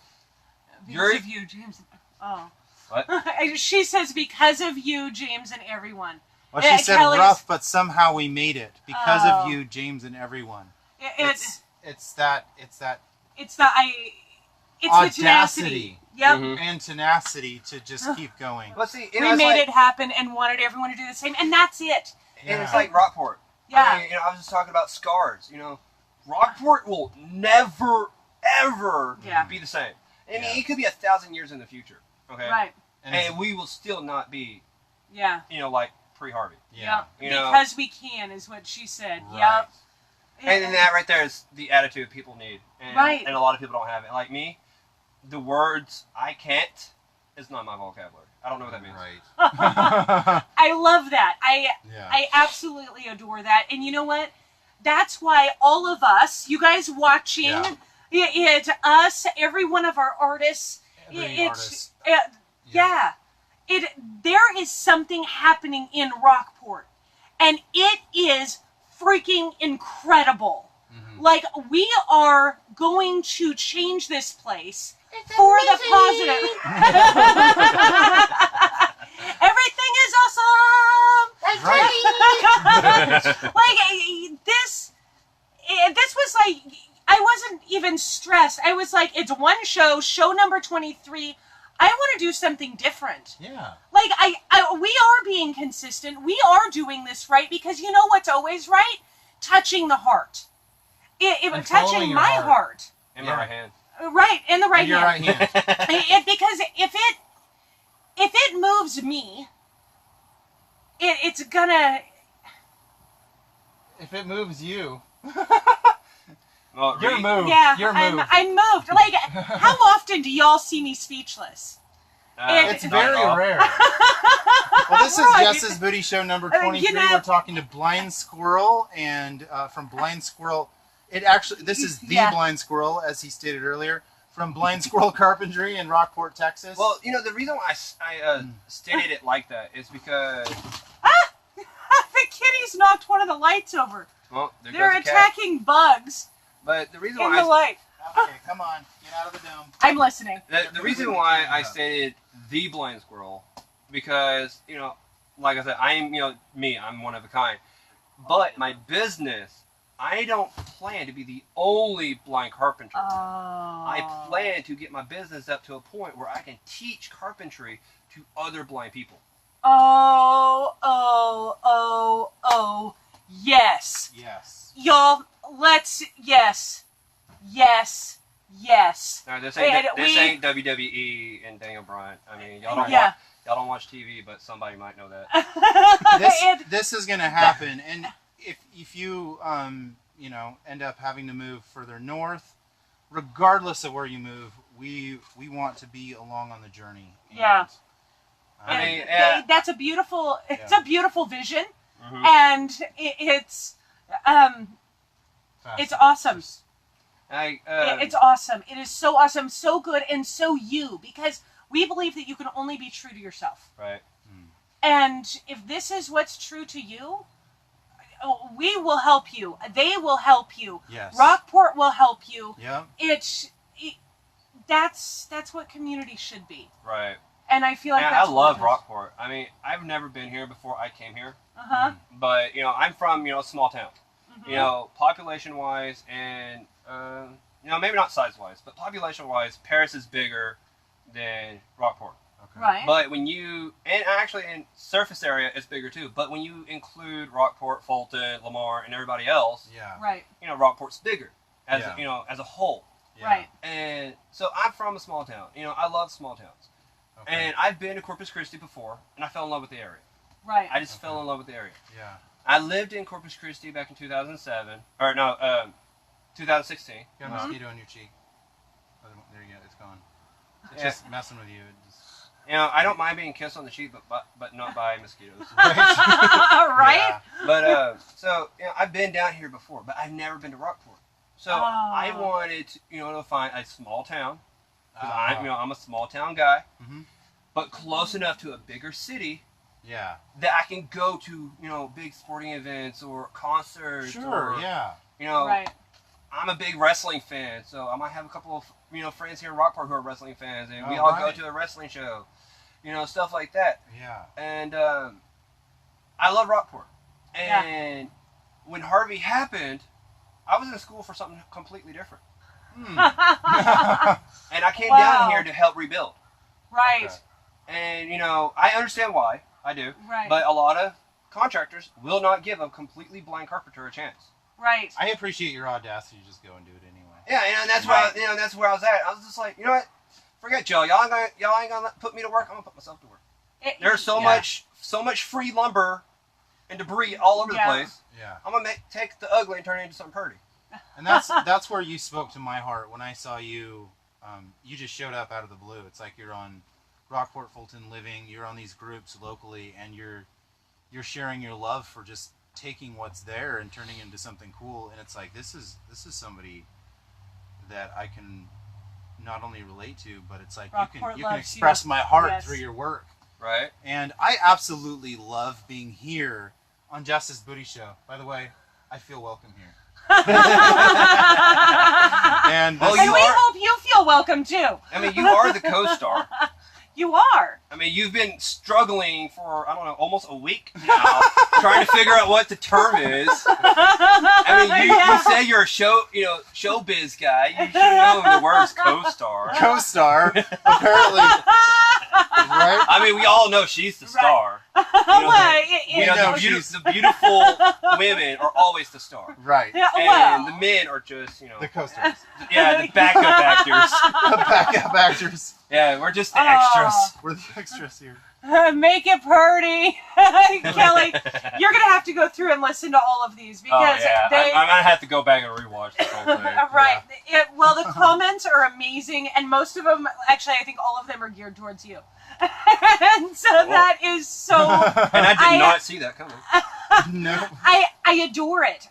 because of you, James. Oh. What? She says, because of you, James, and everyone. Well, she said Kelly's, rough, but somehow we made it because of you, James, and everyone. It's the tenacity. Yep. Mm-hmm. And tenacity to just keep going. Well, see, We made it happen and wanted everyone to do the same, and that's it. And it's like Rockport. Yeah. I was just talking about scars. Rockport will never, ever be the same. I mean, it could be 1,000 years in the future. Okay. Right. And we will still not be. Yeah. Like pre-Harvey. Yeah. Because we can, is what she said. Right. Yep. And then that right there is the attitude people need. And, Right. And a lot of people don't have it. Like me, the words "I can't" is not my vocabulary. I don't know what that means. Right. I love that. I absolutely adore that. And you know what? That's why all of us, you guys watching, it's us, every one of our artists. There is something happening in Rockport, and it is freaking incredible. Mm-hmm. Like, we are going to change this place for the positive. Everything is awesome. That's right. Like, this was like, I wasn't even stressed. I was like, it's one show number 23. I want to do something different. Yeah. Like, we are being consistent. We are doing this right, because you know what's always right? Touching the heart. Touching my heart. In my right hand. Right, in the right your hand. Right hand. Because if it moves me, it's gonna. If it moves you. Well, You're moved. Yeah, You're moved. I'm moved. Like, how often do y'all see me speechless? It's very rare. Well, this is Jess's Booty Show number 23. We're talking to Blind Squirrel, and from Blind Squirrel, this is the Blind Squirrel, as he stated earlier, from Blind Squirrel Carpentry in Rockport, Texas. Well, you know, the reason why I stated it like that is because... The kitties knocked one of the lights over. Well, they're attacking bugs. But the reason in why the light. Okay, come on. Get out of the dome. I'm listening. The reason why I stated the blind squirrel, because, you know, like I said, I'm one of a kind. But my business, I don't plan to be the only blind carpenter. I plan to get my business up to a point where I can teach carpentry to other blind people. Yes. Yes. Y'all, yes. Now, this ain't WWE and Daniel Bryan. I mean, y'all don't watch TV, but somebody might know that. This is gonna happen, and if you you know, end up having to move further north, regardless of where you move, we want to be along on the journey. And, I mean, that's a beautiful. It's a beautiful vision, mm-hmm. and it's awesome. It's awesome. It is so awesome, so good, and so you, because we believe that you can only be true to yourself. Right. And if this is what's true to you, we will help you. They will help you. Yes. Rockport will help you. Yeah. That's what community should be. Right. And I feel like I love Rockport. I mean, I've never been here before I came here. But, you know, I'm from, you know, a small town. Mm-hmm. You know, population-wise and, you know, maybe not size-wise, but population-wise, Paris is bigger than Rockport. Okay. Right. But when you, and actually in surface area, it's bigger too. But when you include Rockport, Fulton, Lamar, and everybody else, right. You know, Rockport's bigger as you know, as a whole. Yeah. Right. And so I'm from a small town. You know, I love small towns. Okay. And I've been to Corpus Christi before, and I fell in love with the area. Right. I just fell in love with the area. Yeah. I lived in Corpus Christi back in 2007, or no, 2016. You got a mosquito on your cheek. Oh, there you go. It's gone. It's just messing with you. You know, I don't mind being kissed on the cheek, but not by mosquitoes. Right? Yeah. But so you know, I've been down here before, but I've never been to Rockport. So I wanted to, you know, to find a small town because I'm a small town guy, but close enough to a bigger city. Yeah. That I can go to, you know, big sporting events or concerts. Sure. Or, yeah. You know. Right. I'm a big wrestling fan, so I might have a couple of, you know, friends here in Rockport who are wrestling fans, and we all go to a wrestling show, you know, stuff like that. Yeah. And I love Rockport. And when Harvey happened, I was in school for something completely different. And I came down here to help rebuild. Right. Okay. And, you know, I understand why. I do. Right. But a lot of contractors will not give a completely blind carpenter a chance. Right. I appreciate your audacity to just go and do it anyway. Yeah, and that's where that's where I was at. I was just like, you know what? Forget y'all. Y'all ain't gonna put me to work. I'm gonna put myself to work. There's so much free lumber and debris all over the place. Yeah. I'm gonna take the ugly and turn it into something pretty. And that's where you spoke to my heart when I saw you. You just showed up out of the blue. It's like you're on Rockport, Fulton Living. You're on these groups locally, and you're sharing your love for just taking what's there and turning it into something cool. And it's like this is somebody that I can not only relate to, but it's like Rockport you can express my heart through your work. Right. And I absolutely love being here on Justice Booty Show. By the way, I feel welcome here. And we hope you feel welcome too. I mean, you are the co-star. You are. I mean, you've been struggling for, I don't know, almost a week now, trying to figure out what the term is. I mean, you say you're a showbiz guy. You should know the word's co-star. Co-star, apparently. Right? I mean, we all know she's the star. You know, the beautiful women are always the star. Right. Yeah, and the men are just, you know. The co-stars. Yeah, the backup actors. The backup actors. Yeah, we're just the extras. We're the extras here. Make it pretty. Kelly, you're going to have to go through and listen to all of these because I'm going to have to go back and rewatch the whole thing. Right. Yeah. Well, the comments are amazing, and most of them, actually, I think all of them are geared towards you. And so that is so... And I did not see that coming. No. I adore it.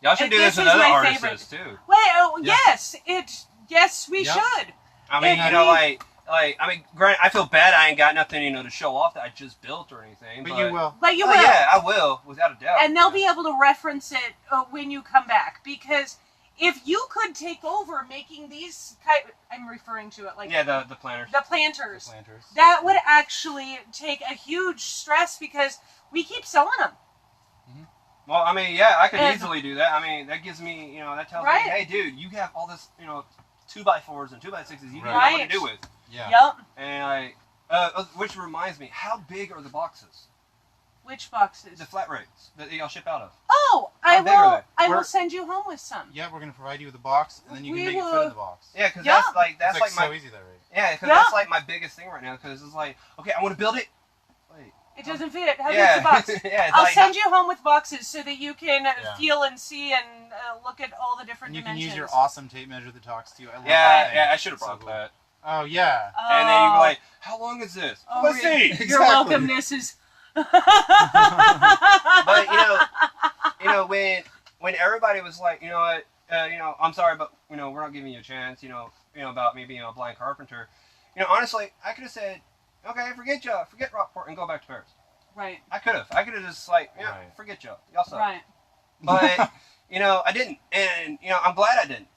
Y'all should do this with other artists, too. Well, yes. Yes, we Yep. should. I mean, And you know, like, I mean, granted, I feel bad I ain't got nothing, you know, to show off that I just built or anything. But you will. But you Oh, will. yeah, I will, without a doubt. And they'll be able to reference it when you come back. Because if you could take over making these, I'm referring to it like yeah, the planters. the planters. The planters. That would actually take a huge stress because we keep selling them. Well, I mean, yeah, I could And- easily do that. I mean, that gives me, you know, that tells Right. me, hey, dude, you have all this, you know, 2x4s and 2x6s you don't know what Right. to do with. Yeah. Yep. And which reminds me, how big are the boxes? Which boxes? The flat rates that y'all ship out of? Oh, How big are they? I will We're- send you home with some. Yeah, we're gonna provide you with a box, and then you can We make it fit will- in the box. Yeah, because Yeah. that's like It's my so easy that way. yeah, because Yeah. that's like my biggest thing right now. Because it's like, okay, I want to build it. Wait, It doesn't fit. How yeah, big's the box? yeah. It's I'll like, send you home with boxes so that you can Yeah. feel and see and look at all the different And you can dimensions. use your awesome tape measure that talks to you. I love Yeah, that. yeah. I should have So brought cool. that. Oh yeah. And then you'd be like, how long is this? Oh, Let's yeah. see. You're Exactly. welcome, Mrs. But you know, when everybody was like, you know what, I'm sorry, but you know, we're not giving you a chance. You know about me being a blind carpenter. You know, honestly, I could have said, okay, forget Rockport, and go back to Paris. Right. I could have just like, yeah, Right. forget y'all suck. Right. But you know, I didn't, and you know, I'm glad I didn't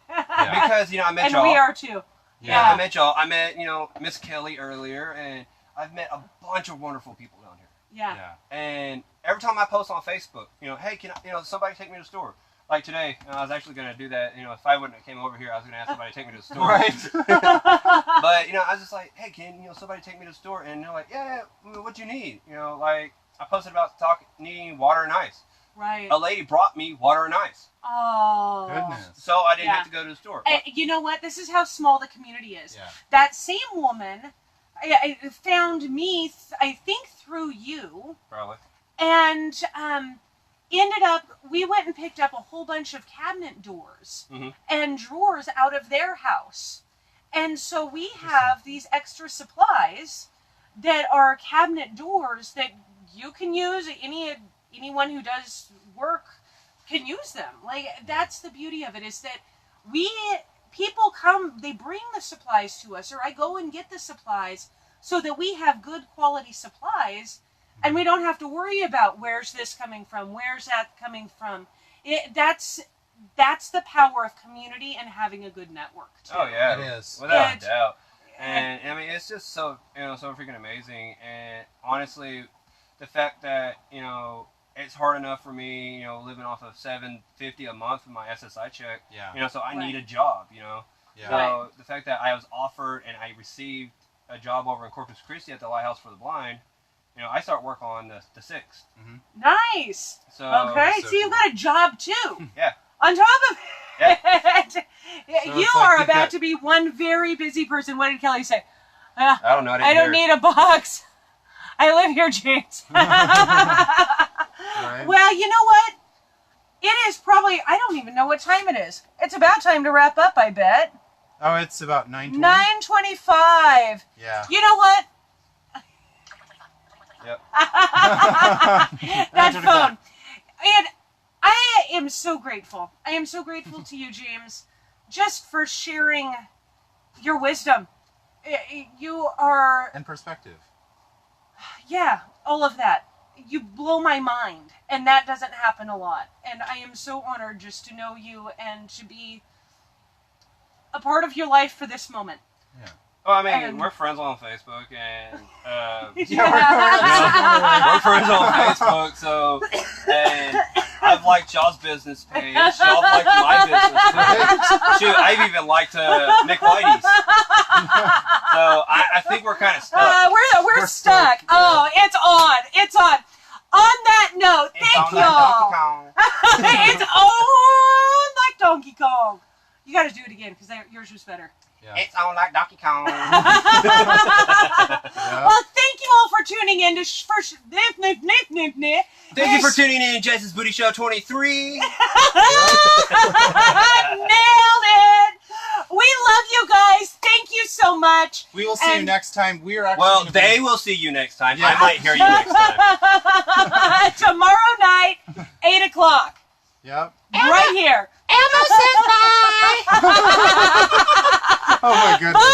because you know, I met And y'all. we are too. Yeah, Yeah. I met y'all. I met, you know, Miss Kelly earlier, and I've met a bunch of wonderful people down here. Yeah. Yeah. And every time I post on Facebook, you know, hey, can I, you know, somebody take me to the store? Like today, I was actually going to do that. You know, if I wouldn't have came over here, I was going to ask somebody to take me to the store. Right. But, you know, I was just like, hey, can, you know, somebody take me to the store? And they're like, yeah, what you need? You know, like, I posted about needing water and ice. Right. A lady brought me water and ice. Oh. Goodness. So I didn't Yeah. have to go to the store. You know what? This is how small the community is. Yeah. That same woman I found me, I think, through you. Probably. And ended up, we went and picked up a whole bunch of cabinet doors and drawers out of their house. And so we have these extra supplies that are cabinet doors that you can use. Anyone who does work can use them. Like, that's the beauty of it, is that people come, they bring the supplies to us, or I go and get the supplies so that we have good quality supplies. And we don't have to worry about where's this coming from, where's that coming from. That's the power of community and having a good network too. Oh yeah, It is. without a doubt. And I mean, it's just so so freaking amazing. And honestly, the fact that it's hard enough for me, living off of $750 a month with my SSI check. Yeah. So I Right. need a job. Yeah. So Right. the fact that I was offered and I received a job over in Corpus Christi at the Lighthouse for the Blind. I start work on the 6th. Nice. So Okay, so so you cool. got a job too. Yeah. On top of it, So you it's like are you've about got- to be one very busy person. What did Kelly say? I don't know. I don't need a box. I live here, James. Right. Well, you know what? It is probably, I don't even know what time it is. It's about time to wrap up, I bet. Oh, it's about 9:20. 9:25. Yeah. You know what? Yep. That phone. And I am so grateful. I am so grateful to you, James, just for sharing your wisdom. You are, And perspective. yeah, all of that. You blow my mind, and that doesn't happen a lot. And I am so honored just to know you and to be a part of your life for this moment. Yeah. Well, I mean, And- we're friends on Facebook, and Yeah, we're friends on Facebook. So, and I've liked y'all's business page. Y'all liked my business page. Shoot, I've even liked Nick Whitey's. So I think we're kind of stuck. We're stuck. Oh, it's on. It's on. On that note, thank It's on y'all. like Donkey Kong. It's on like Donkey Kong. You got to do it again because yours was better. Yeah. It's on like Donkey Kong. Yeah. Well, thank you all for tuning in to Thank you for tuning in, Jason's Booty Show 23. Nailed it. We love you guys. Thank you so much. We will see you And- next time. We are actually. Well, gonna be- they will see you next time. Yeah. I might hear you next time. Tomorrow night, 8 o'clock. Yep. Right here. Elmo says bye. Oh my goodness.